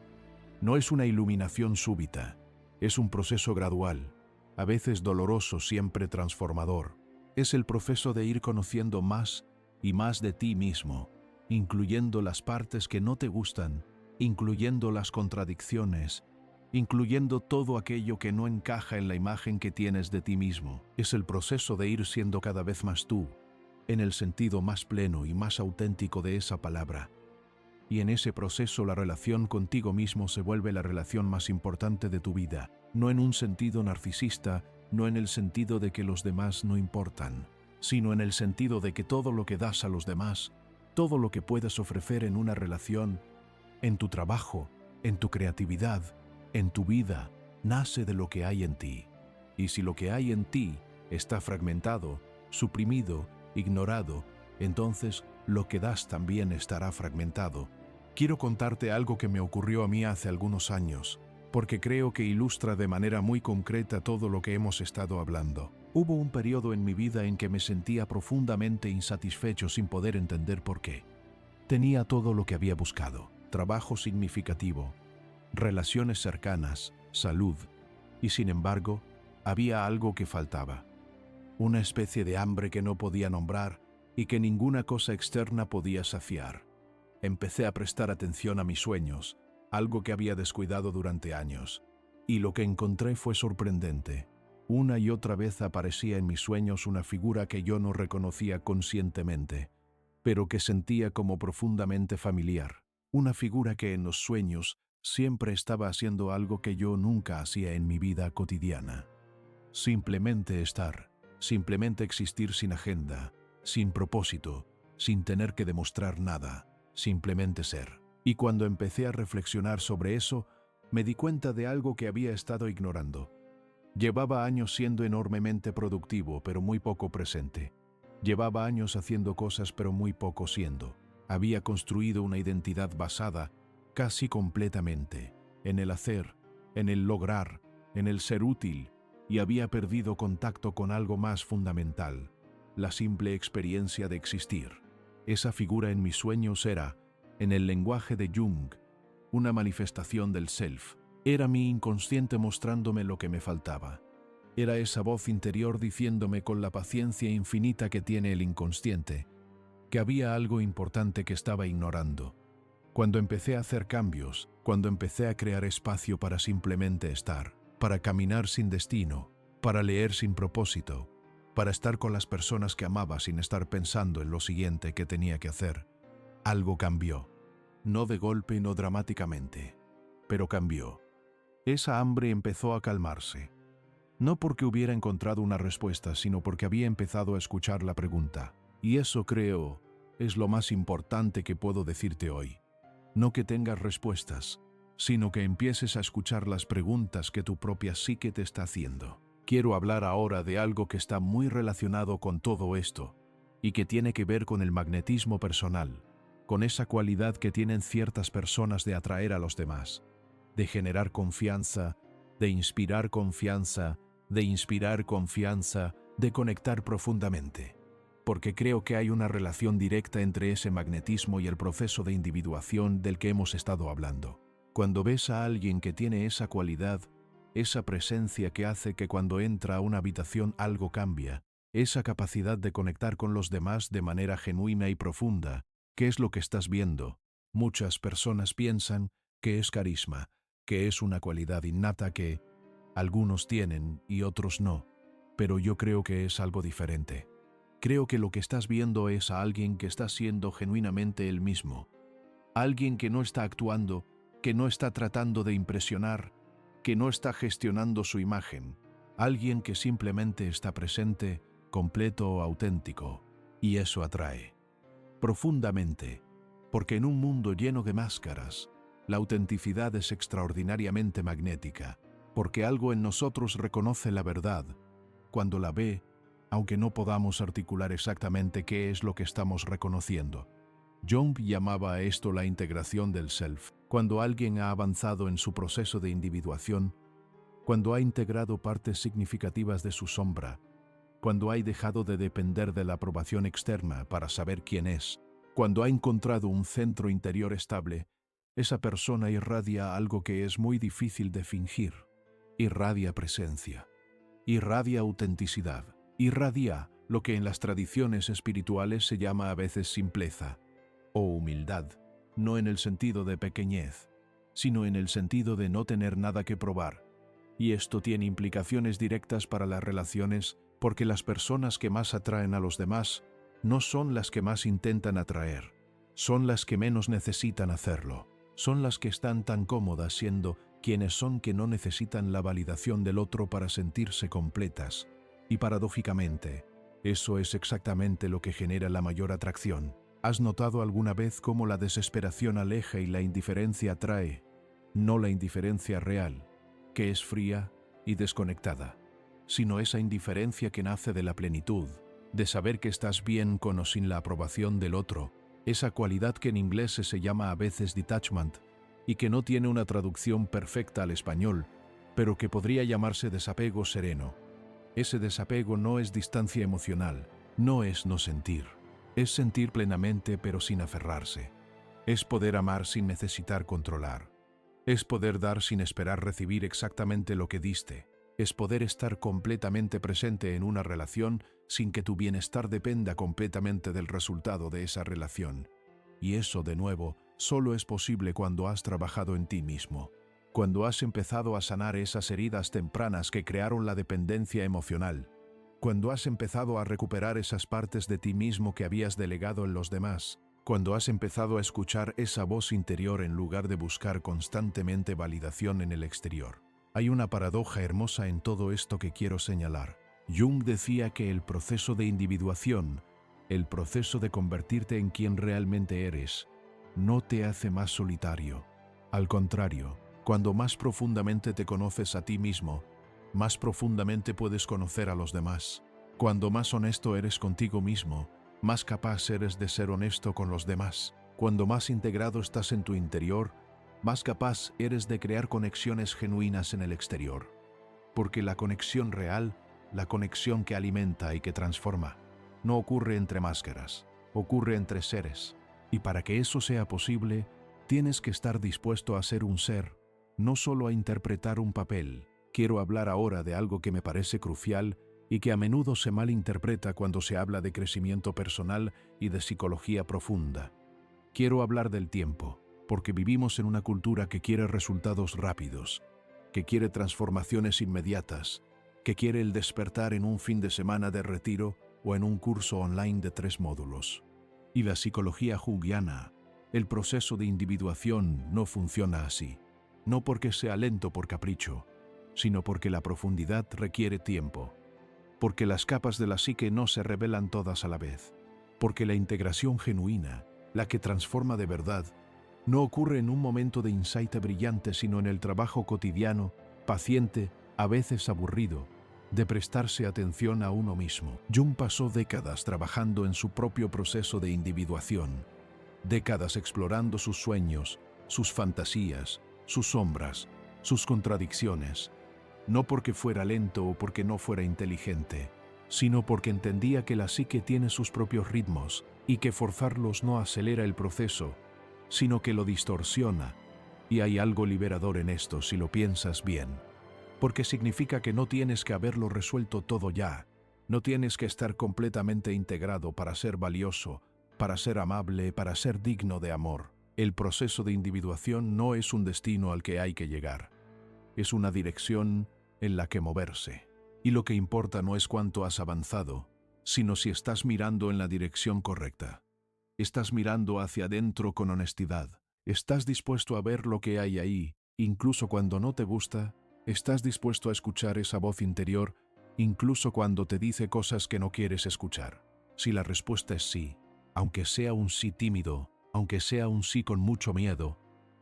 No es una iluminación súbita. Es un proceso gradual, a veces doloroso, siempre transformador. Es el proceso de ir conociendo más y más de ti mismo, incluyendo las partes que no te gustan, incluyendo las contradicciones, incluyendo todo aquello que no encaja en la imagen que tienes de ti mismo. Es el proceso de ir siendo cada vez más tú, en el sentido más pleno y más auténtico de esa palabra. Y en ese proceso la relación contigo mismo se vuelve la relación más importante de tu vida, no en un sentido narcisista, no en el sentido de que los demás no importan, sino en el sentido de que todo lo que das a los demás, todo lo que puedes ofrecer en una relación, en tu trabajo, en tu creatividad, en tu vida, nace de lo que hay en ti. Y si lo que hay en ti está fragmentado, suprimido, ignorado, entonces lo que das también estará fragmentado. Quiero contarte algo que me ocurrió a mí hace algunos años, porque creo que ilustra de manera muy concreta todo lo que hemos estado hablando. Hubo un periodo en mi vida en que me sentía profundamente insatisfecho sin poder entender por qué. Tenía todo lo que había buscado: trabajo significativo, relaciones cercanas, salud, y sin embargo, había algo que faltaba. Una especie de hambre que no podía nombrar y que ninguna cosa externa podía saciar. Empecé a prestar atención a mis sueños, algo que había descuidado durante años, y lo que encontré fue sorprendente. Una y otra vez aparecía en mis sueños una figura que yo no reconocía conscientemente, pero que sentía como profundamente familiar. Una figura que en los sueños siempre estaba haciendo algo que yo nunca hacía en mi vida cotidiana. Simplemente estar, simplemente existir sin agenda, sin propósito, sin tener que demostrar nada, simplemente ser. Y cuando empecé a reflexionar sobre eso, me di cuenta de algo que había estado ignorando. Llevaba años siendo enormemente productivo, pero muy poco presente. Llevaba años haciendo cosas, pero muy poco siendo. Había construido una identidad basada, casi completamente, en el hacer, en el lograr, en el ser útil, y había perdido contacto con algo más fundamental: la simple experiencia de existir. Esa figura en mis sueños era, en el lenguaje de Jung, una manifestación del self. Era mi inconsciente mostrándome lo que me faltaba. Era esa voz interior diciéndome con la paciencia infinita que tiene el inconsciente, que había algo importante que estaba ignorando. Cuando empecé a hacer cambios, cuando empecé a crear espacio para simplemente estar, para caminar sin destino, para leer sin propósito, para estar con las personas que amaba sin estar pensando en lo siguiente que tenía que hacer, algo cambió. No de golpe y no dramáticamente, pero cambió. Esa hambre empezó a calmarse. No porque hubiera encontrado una respuesta, sino porque había empezado a escuchar la pregunta. Y eso, creo, es lo más importante que puedo decirte hoy. No que tengas respuestas, sino que empieces a escuchar las preguntas que tu propia psique te está haciendo. Quiero hablar ahora de algo que está muy relacionado con todo esto y que tiene que ver con el magnetismo personal, con esa cualidad que tienen ciertas personas de atraer a los demás, de generar confianza, de inspirar confianza, de conectar profundamente. Porque creo que hay una relación directa entre ese magnetismo y el proceso de individuación del que hemos estado hablando. Cuando ves a alguien que tiene esa cualidad, esa presencia que hace que cuando entra a una habitación algo cambia, esa capacidad de conectar con los demás de manera genuina y profunda, ¿qué es lo que estás viendo? Muchas personas piensan que es carisma, que es una cualidad innata que algunos tienen y otros no, pero yo creo que es algo diferente. Creo que lo que estás viendo es a alguien que está siendo genuinamente él mismo, alguien que no está actuando, que no está tratando de impresionar, que no está gestionando su imagen, alguien que simplemente está presente, completo, auténtico, y eso atrae profundamente, porque en un mundo lleno de máscaras, la autenticidad es extraordinariamente magnética, porque algo en nosotros reconoce la verdad cuando la ve, aunque no podamos articular exactamente qué es lo que estamos reconociendo. Jung llamaba a esto la integración del self. Cuando alguien ha avanzado en su proceso de individuación, cuando ha integrado partes significativas de su sombra, cuando ha dejado de depender de la aprobación externa para saber quién es, cuando ha encontrado un centro interior estable, esa persona irradia algo que es muy difícil de fingir. Irradia presencia, irradia autenticidad, irradia lo que en las tradiciones espirituales se llama a veces simpleza o humildad, no en el sentido de pequeñez, sino en el sentido de no tener nada que probar. Y esto tiene implicaciones directas para las relaciones, porque las personas que más atraen a los demás no son las que más intentan atraer, son las que menos necesitan hacerlo, son las que están tan cómodas siendo quienes son, que no necesitan la validación del otro para sentirse completas. Y paradójicamente, eso es exactamente lo que genera la mayor atracción. ¿Has notado alguna vez cómo la desesperación aleja y la indiferencia atrae? No la indiferencia real, que es fría y desconectada, sino esa indiferencia que nace de la plenitud, de saber que estás bien con o sin la aprobación del otro, esa cualidad que en inglés se llama a veces detachment, y que no tiene una traducción perfecta al español, pero que podría llamarse desapego sereno. Ese desapego no es distancia emocional, no es no sentir. Es sentir plenamente pero sin aferrarse. Es poder amar sin necesitar controlar. Es poder dar sin esperar recibir exactamente lo que diste. Es poder estar completamente presente en una relación sin que tu bienestar dependa completamente del resultado de esa relación. Y eso, de nuevo, solo es posible cuando has trabajado en ti mismo. Cuando has empezado a sanar esas heridas tempranas que crearon la dependencia emocional. Cuando has empezado a recuperar esas partes de ti mismo que habías delegado en los demás. Cuando has empezado a escuchar esa voz interior en lugar de buscar constantemente validación en el exterior. Hay una paradoja hermosa en todo esto que quiero señalar. Jung decía que el proceso de individuación, el proceso de convertirte en quien realmente eres, no te hace más solitario. Al contrario, cuando más profundamente te conoces a ti mismo, más profundamente puedes conocer a los demás. Cuando más honesto eres contigo mismo, más capaz eres de ser honesto con los demás. Cuando más integrado estás en tu interior, más capaz eres de crear conexiones genuinas en el exterior. Porque la conexión real, la conexión que alimenta y que transforma, no ocurre entre máscaras, ocurre entre seres. Y para que eso sea posible, tienes que estar dispuesto a ser un ser, no solo a interpretar un papel. Quiero hablar ahora de algo que me parece crucial y que a menudo se malinterpreta cuando se habla de crecimiento personal y de psicología profunda. Quiero hablar del tiempo, porque vivimos en una cultura que quiere resultados rápidos, que quiere transformaciones inmediatas, que quiere el despertar en un fin de semana de retiro o en un curso online de 3 módulos. Y la psicología junguiana, el proceso de individuación no funciona así, no porque sea lento por capricho, sino porque la profundidad requiere tiempo, porque las capas de la psique no se revelan todas a la vez, porque la integración genuina, la que transforma de verdad, no ocurre en un momento de insight brillante, sino en el trabajo cotidiano, paciente, a veces aburrido, de prestarse atención a uno mismo. Jung pasó décadas trabajando en su propio proceso de individuación, décadas explorando sus sueños, sus fantasías, sus sombras, sus contradicciones, no porque fuera lento o porque no fuera inteligente, sino porque entendía que la psique tiene sus propios ritmos y que forzarlos no acelera el proceso, sino que lo distorsiona. Y hay algo liberador en esto si lo piensas bien, porque significa que no tienes que haberlo resuelto todo ya, no tienes que estar completamente integrado para ser valioso, para ser amable, para ser digno de amor. El proceso de individuación no es un destino al que hay que llegar. Es una dirección en la que moverse. Y lo que importa no es cuánto has avanzado, sino si estás mirando en la dirección correcta. Estás mirando hacia adentro con honestidad. Estás dispuesto a ver lo que hay ahí, incluso cuando no te gusta. Estás dispuesto a escuchar esa voz interior, incluso cuando te dice cosas que no quieres escuchar. Si la respuesta es sí, aunque sea un sí tímido, aunque sea un sí con mucho miedo,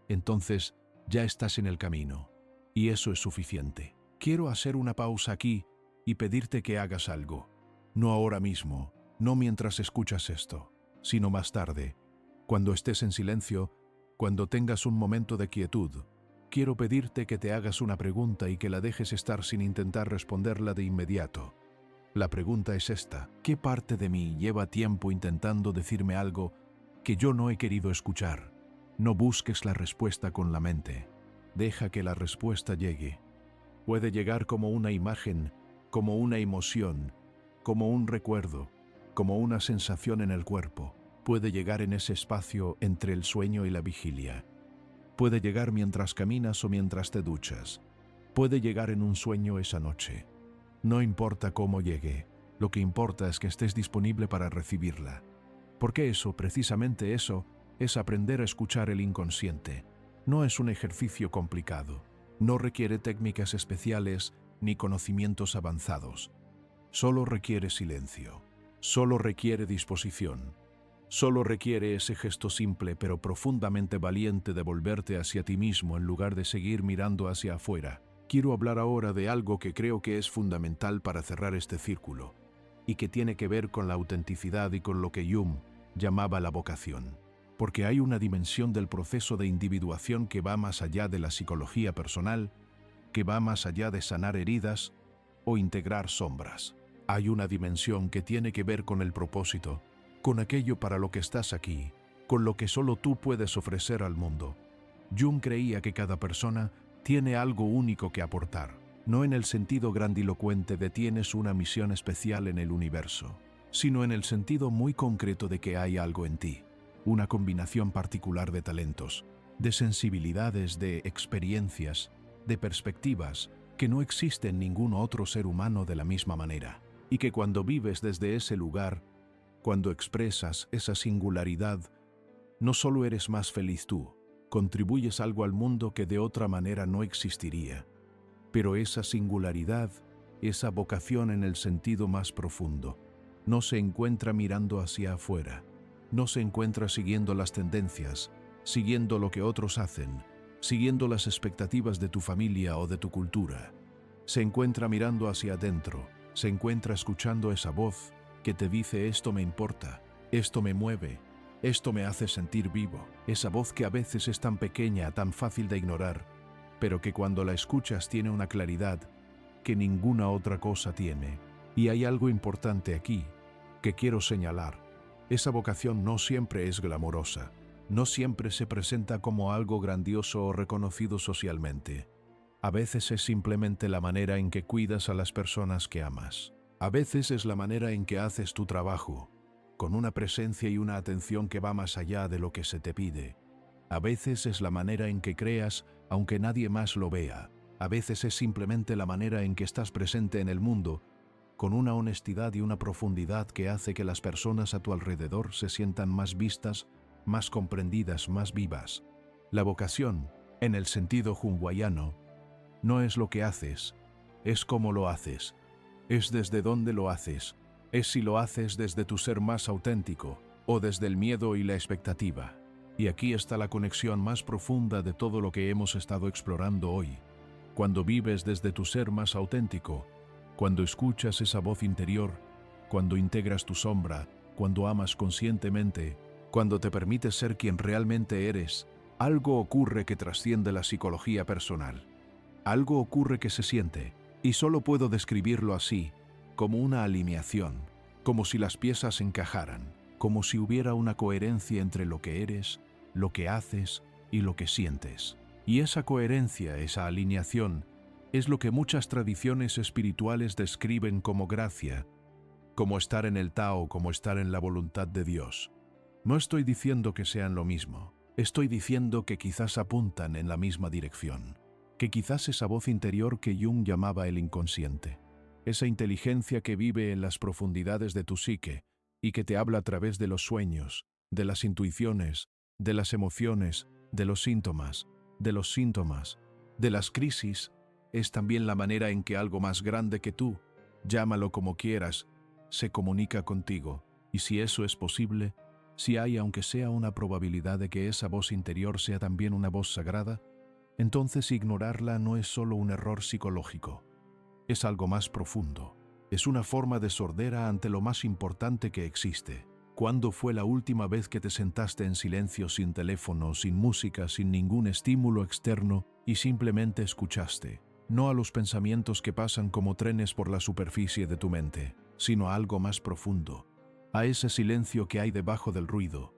entonces ya estás en el camino. Y eso es suficiente. Quiero hacer una pausa aquí y pedirte que hagas algo. No ahora mismo, no mientras escuchas esto, sino más tarde, cuando estés en silencio, Cuando tengas un momento de quietud, quiero pedirte que te hagas una pregunta y que la dejes estar sin intentar responderla de inmediato. La pregunta es esta: ¿qué parte de mí lleva tiempo intentando decirme algo que yo no he querido escuchar? No busques la respuesta con la mente. Deja que la respuesta llegue. Puede llegar como una imagen, como una emoción, como un recuerdo, como una sensación en el cuerpo. Puede llegar en ese espacio entre el sueño y la vigilia. Puede llegar mientras caminas o mientras te duchas. Puede llegar en un sueño esa noche. No importa cómo llegue, lo que importa es que estés disponible para recibirla. Porque eso, precisamente eso, es aprender a escuchar el inconsciente. No es un ejercicio complicado. No requiere técnicas especiales ni conocimientos avanzados. Solo requiere silencio. Solo requiere disposición. Solo requiere ese gesto simple pero profundamente valiente de volverte hacia ti mismo en lugar de seguir mirando hacia afuera. Quiero hablar ahora de algo que creo que es fundamental para cerrar este círculo, y que tiene que ver con la autenticidad y con lo que Jung llamaba la vocación. Porque hay una dimensión del proceso de individuación que va más allá de la psicología personal, que va más allá de sanar heridas o integrar sombras. Hay una dimensión que tiene que ver con el propósito, con aquello para lo que estás aquí, con lo que solo tú puedes ofrecer al mundo. Jung creía que cada persona tiene algo único que aportar, no en el sentido grandilocuente de tienes una misión especial en el universo, sino en el sentido muy concreto de que hay algo en ti, una combinación particular de talentos, de sensibilidades, de experiencias, de perspectivas que no existe en ningún otro ser humano de la misma manera, y que cuando vives desde ese lugar, cuando expresas esa singularidad, no solo eres más feliz tú, contribuyes algo al mundo que de otra manera no existiría. Pero esa singularidad, esa vocación en el sentido más profundo, no se encuentra mirando hacia afuera, no se encuentra siguiendo las tendencias, siguiendo lo que otros hacen, siguiendo las expectativas de tu familia o de tu cultura. Se encuentra mirando hacia adentro, se encuentra escuchando esa voz que te dice: esto me importa, esto me mueve, esto me hace sentir vivo. Esa voz que a veces es tan pequeña, tan fácil de ignorar, pero que cuando la escuchas tiene una claridad que ninguna otra cosa tiene. Y hay algo importante aquí que quiero señalar. Esa vocación no siempre es glamorosa, no siempre se presenta como algo grandioso o reconocido socialmente. A veces es simplemente la manera en que cuidas a las personas que amas. A veces es la manera en que haces tu trabajo, con una presencia y una atención que va más allá de lo que se te pide. A veces es la manera en que creas, aunque nadie más lo vea. A veces es simplemente la manera en que estás presente en el mundo, con una honestidad y una profundidad que hace que las personas a tu alrededor se sientan más vistas, más comprendidas, más vivas. La vocación, en el sentido junguaiano, no es lo que haces, es cómo lo haces. Es desde dónde lo haces, es si lo haces desde tu ser más auténtico o desde el miedo y la expectativa. Y aquí está la conexión más profunda de todo lo que hemos estado explorando hoy. Cuando vives desde tu ser más auténtico, cuando escuchas esa voz interior, cuando integras tu sombra, cuando amas conscientemente, cuando te permites ser quien realmente eres, algo ocurre que trasciende la psicología personal. Algo ocurre que se siente. Y solo puedo describirlo así, como una alineación, como si las piezas encajaran, como si hubiera una coherencia entre lo que eres, lo que haces y lo que sientes. Y esa coherencia, esa alineación, es lo que muchas tradiciones espirituales describen como gracia, como estar en el Tao, como estar en la voluntad de Dios. No estoy diciendo que sean lo mismo, estoy diciendo que quizás apuntan en la misma dirección. Que quizás esa voz interior que Jung llamaba el inconsciente, esa inteligencia que vive en las profundidades de tu psique y que te habla a través de los sueños, de las intuiciones, de las emociones, de los síntomas, de las crisis, es también la manera en que algo más grande que tú, llámalo como quieras, se comunica contigo. Y si eso es posible, si hay aunque sea una probabilidad de que esa voz interior sea también una voz sagrada, entonces ignorarla no es solo un error psicológico, es algo más profundo, es una forma de sordera ante lo más importante que existe. ¿Cuándo fue la última vez que te sentaste en silencio, sin teléfono, sin música, sin ningún estímulo externo y simplemente escuchaste? No a los pensamientos que pasan como trenes por la superficie de tu mente, sino a algo más profundo, a ese silencio que hay debajo del ruido,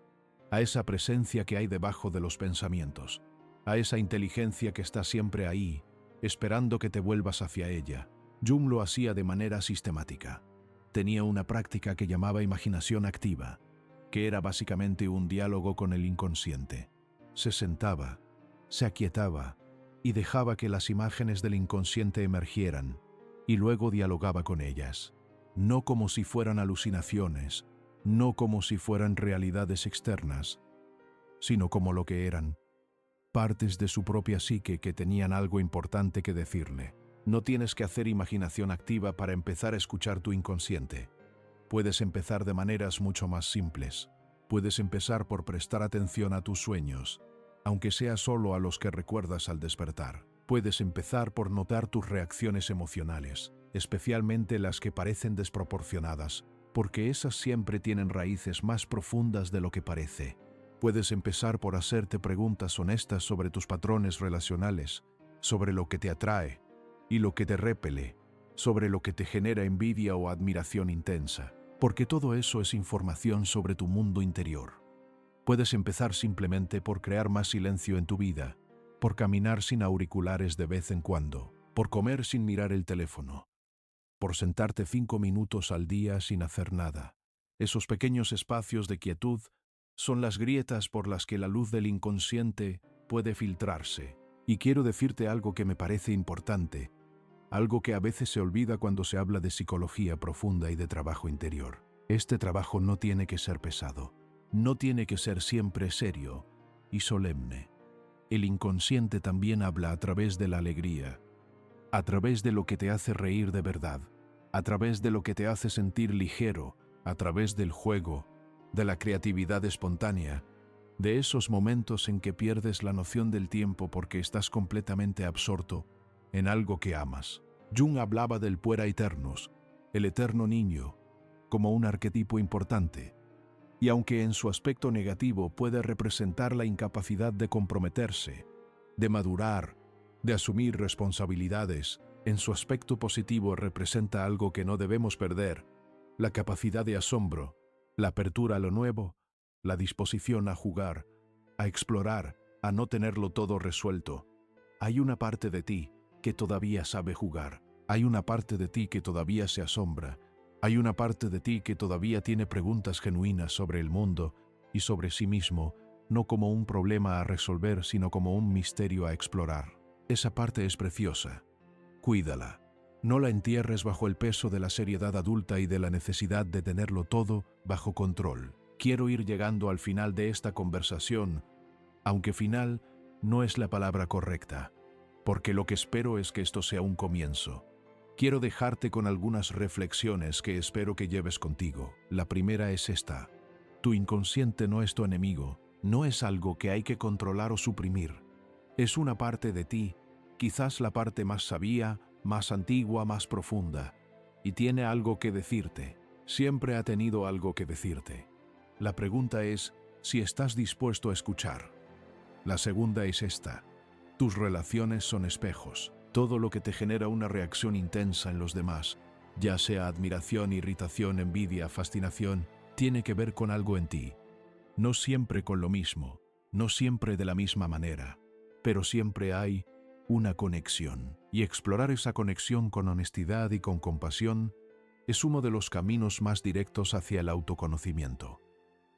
a esa presencia que hay debajo de los pensamientos, a esa inteligencia que está siempre ahí, esperando que te vuelvas hacia ella. Jung lo hacía de manera sistemática. Tenía una práctica que llamaba imaginación activa, que era básicamente un diálogo con el inconsciente. Se sentaba, se aquietaba y dejaba que las imágenes del inconsciente emergieran, y luego dialogaba con ellas, no como si fueran alucinaciones, no como si fueran realidades externas, sino como lo que eran, partes de su propia psique que tenían algo importante que decirle. No tienes que hacer imaginación activa para empezar a escuchar tu inconsciente. Puedes empezar de maneras mucho más simples. Puedes empezar por prestar atención a tus sueños, aunque sea solo a los que recuerdas al despertar. Puedes empezar por notar tus reacciones emocionales, especialmente las que parecen desproporcionadas, porque esas siempre tienen raíces más profundas de lo que parece. Puedes empezar por hacerte preguntas honestas sobre tus patrones relacionales, sobre lo que te atrae y lo que te repele, sobre lo que te genera envidia o admiración intensa, porque todo eso es información sobre tu mundo interior. Puedes empezar simplemente por crear más silencio en tu vida, por caminar sin auriculares de vez en cuando, por comer sin mirar el teléfono, por sentarte 5 minutos al día sin hacer nada. Esos pequeños espacios de quietud son las grietas por las que la luz del inconsciente puede filtrarse. Y quiero decirte algo que me parece importante, algo que a veces se olvida cuando se habla de psicología profunda y de trabajo interior. Este trabajo no tiene que ser pesado, no tiene que ser siempre serio y solemne. El inconsciente también habla a través de la alegría, a través de lo que te hace reír de verdad, a través de lo que te hace sentir ligero, a través del juego, de la creatividad espontánea, de esos momentos en que pierdes la noción del tiempo porque estás completamente absorto en algo que amas. Jung hablaba del puera aeternus, el eterno niño, como un arquetipo importante, y aunque en su aspecto negativo puede representar la incapacidad de comprometerse, de madurar, de asumir responsabilidades, en su aspecto positivo representa algo que no debemos perder: la capacidad de asombro, la apertura a lo nuevo, la disposición a jugar, a explorar, a no tenerlo todo resuelto. Hay una parte de ti que todavía sabe jugar, hay una parte de ti que todavía se asombra, hay una parte de ti que todavía tiene preguntas genuinas sobre el mundo y sobre sí mismo, no como un problema a resolver, sino como un misterio a explorar. Esa parte es preciosa. Cuídala. No la entierres bajo el peso de la seriedad adulta y de la necesidad de tenerlo todo bajo control. Quiero ir llegando al final de esta conversación, aunque final no es la palabra correcta, porque lo que espero es que esto sea un comienzo. Quiero dejarte con algunas reflexiones que espero que lleves contigo. La primera es esta: tu inconsciente no es tu enemigo, no es algo que hay que controlar o suprimir. Es una parte de ti, quizás la parte más sabia, más antigua, más profunda, y tiene algo que decirte. Siempre ha tenido algo que decirte. La pregunta es si estás dispuesto a escuchar. La segunda es esta: tus relaciones son espejos. Todo lo que te genera una reacción intensa en los demás, ya sea admiración, irritación, envidia, fascinación, tiene que ver con algo en ti. No siempre con lo mismo, no siempre de la misma manera, pero siempre hay una conexión. Y explorar esa conexión con honestidad y con compasión es uno de los caminos más directos hacia el autoconocimiento.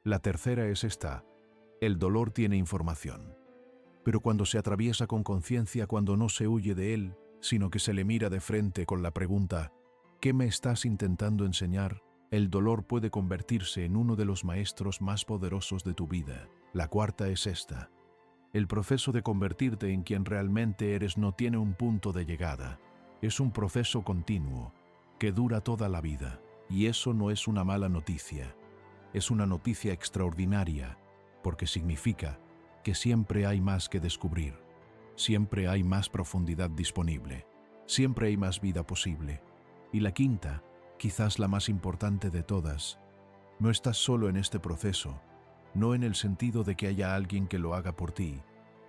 La tercera es esta: el dolor tiene información. Pero cuando se atraviesa con conciencia, cuando no se huye de él, sino que se le mira de frente con la pregunta ¿qué me estás intentando enseñar?, el dolor puede convertirse en uno de los maestros más poderosos de tu vida. La cuarta es esta: el proceso de convertirte en quien realmente eres no tiene un punto de llegada. Es un proceso continuo, que dura toda la vida. Y eso no es una mala noticia. Es una noticia extraordinaria, porque significa que siempre hay más que descubrir, siempre hay más profundidad disponible, siempre hay más vida posible. Y la quinta, quizás la más importante de todas, No estás solo en este proceso, no en el sentido de que haya alguien que lo haga por ti,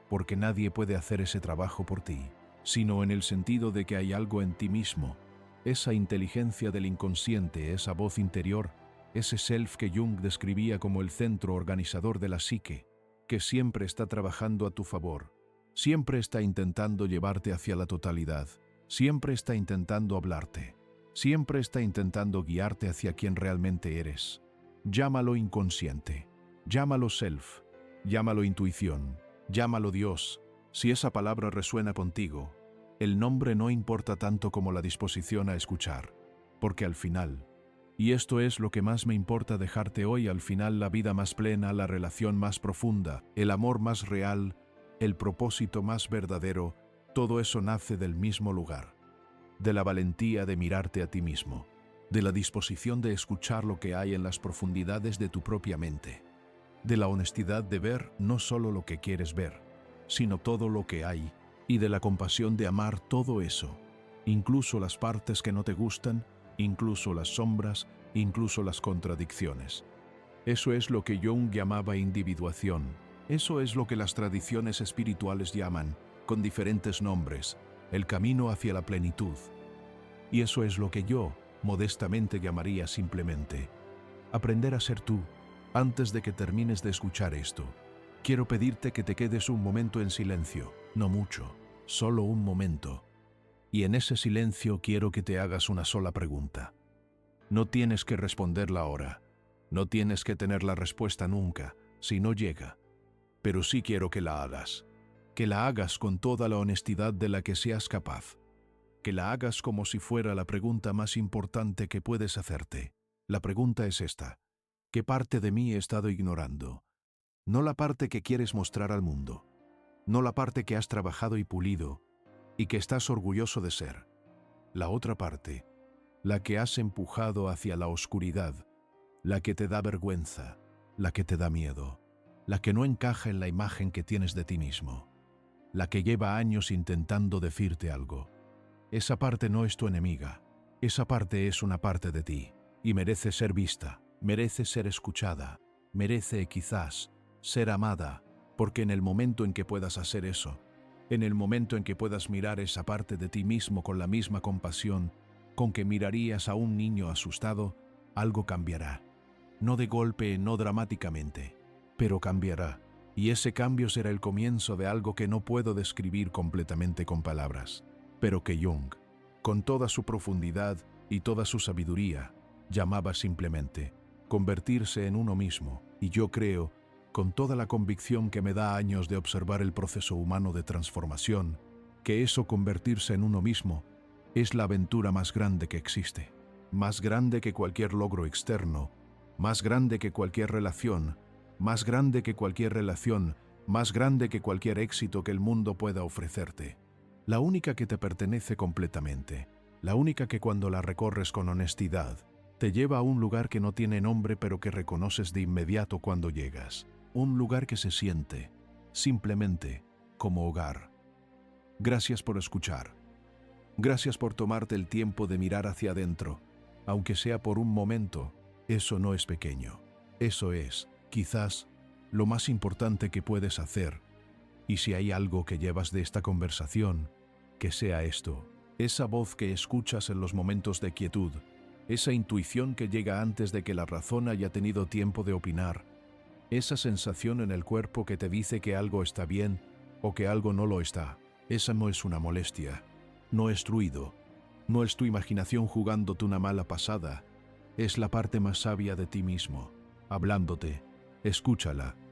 porque nadie puede hacer ese trabajo por ti, sino en el sentido de que hay algo en ti mismo, esa inteligencia del inconsciente, esa voz interior, ese self que Jung describía como el centro organizador de la psique, que siempre está trabajando a tu favor, siempre está intentando llevarte hacia la totalidad, siempre está intentando hablarte, siempre está intentando guiarte hacia quien realmente eres. Llámalo inconsciente, llámalo self, llámalo intuición, llámalo Dios. Si esa palabra resuena contigo, el nombre no importa tanto como la disposición a escuchar, porque al final, y esto es lo que más me importa dejarte hoy, al final la vida más plena, la relación más profunda, el amor más real, el propósito más verdadero, todo eso nace del mismo lugar, de la valentía de mirarte a ti mismo, de la disposición de escuchar lo que hay en las profundidades de tu propia mente, de la honestidad de ver no solo lo que quieres ver, sino todo lo que hay, y de la compasión de amar todo eso, incluso las partes que no te gustan, incluso las sombras, incluso las contradicciones. Eso es lo que Jung llamaba individuación. Eso es lo que las tradiciones espirituales llaman, con diferentes nombres, el camino hacia la plenitud. Y eso es lo que yo, modestamente, llamaría simplemente aprender a ser tú. Antes de que termines de escuchar esto, quiero pedirte que te quedes un momento en silencio, no mucho, solo un momento. Y en ese silencio quiero que te hagas una sola pregunta. No tienes que responderla ahora, no tienes que tener la respuesta nunca, si no llega, pero sí quiero que la hagas con toda la honestidad de la que seas capaz, que la hagas como si fuera la pregunta más importante que puedes hacerte. La pregunta es esta: ¿qué parte de mí he estado ignorando? No la parte que quieres mostrar al mundo, no la parte que has trabajado y pulido, y que estás orgulloso de ser. La otra parte, la que has empujado hacia la oscuridad, la que te da vergüenza, la que te da miedo, la que no encaja en la imagen que tienes de ti mismo, la que lleva años intentando decirte algo. Esa parte no es tu enemiga, esa parte es una parte de ti, y merece ser vista, merece ser escuchada, merece quizás ser amada, porque en el momento en que puedas hacer eso, en el momento en que puedas mirar esa parte de ti mismo con la misma compasión con que mirarías a un niño asustado, algo cambiará. No de golpe, no dramáticamente, pero cambiará. Y ese cambio será el comienzo de algo que no puedo describir completamente con palabras, pero que Jung, con toda su profundidad y toda su sabiduría, llamaba simplemente convertirse en uno mismo. Y yo creo, con toda la convicción que me da años de observar el proceso humano de transformación, que eso, convertirse en uno mismo, es la aventura más grande que existe, más grande que cualquier logro externo, más grande que cualquier relación, más grande que cualquier relación, más grande que cualquier éxito que el mundo pueda ofrecerte. La única que te pertenece completamente, la única que cuando la recorres con honestidad, te lleva a un lugar que no tiene nombre pero que reconoces de inmediato cuando llegas. Un lugar que se siente, simplemente, como hogar. Gracias por escuchar. Gracias por tomarte el tiempo de mirar hacia adentro, aunque sea por un momento. Eso no es pequeño. Eso es, quizás, lo más importante que puedes hacer. Y si hay algo que llevas de esta conversación, que sea esto, esa voz que escuchas en los momentos de quietud, esa intuición que llega antes de que la razón haya tenido tiempo de opinar, esa sensación en el cuerpo que te dice que algo está bien o que algo no lo está. Esa no es una molestia, no es ruido, no es tu imaginación jugándote una mala pasada, es la parte más sabia de ti mismo, hablándote. Escúchala,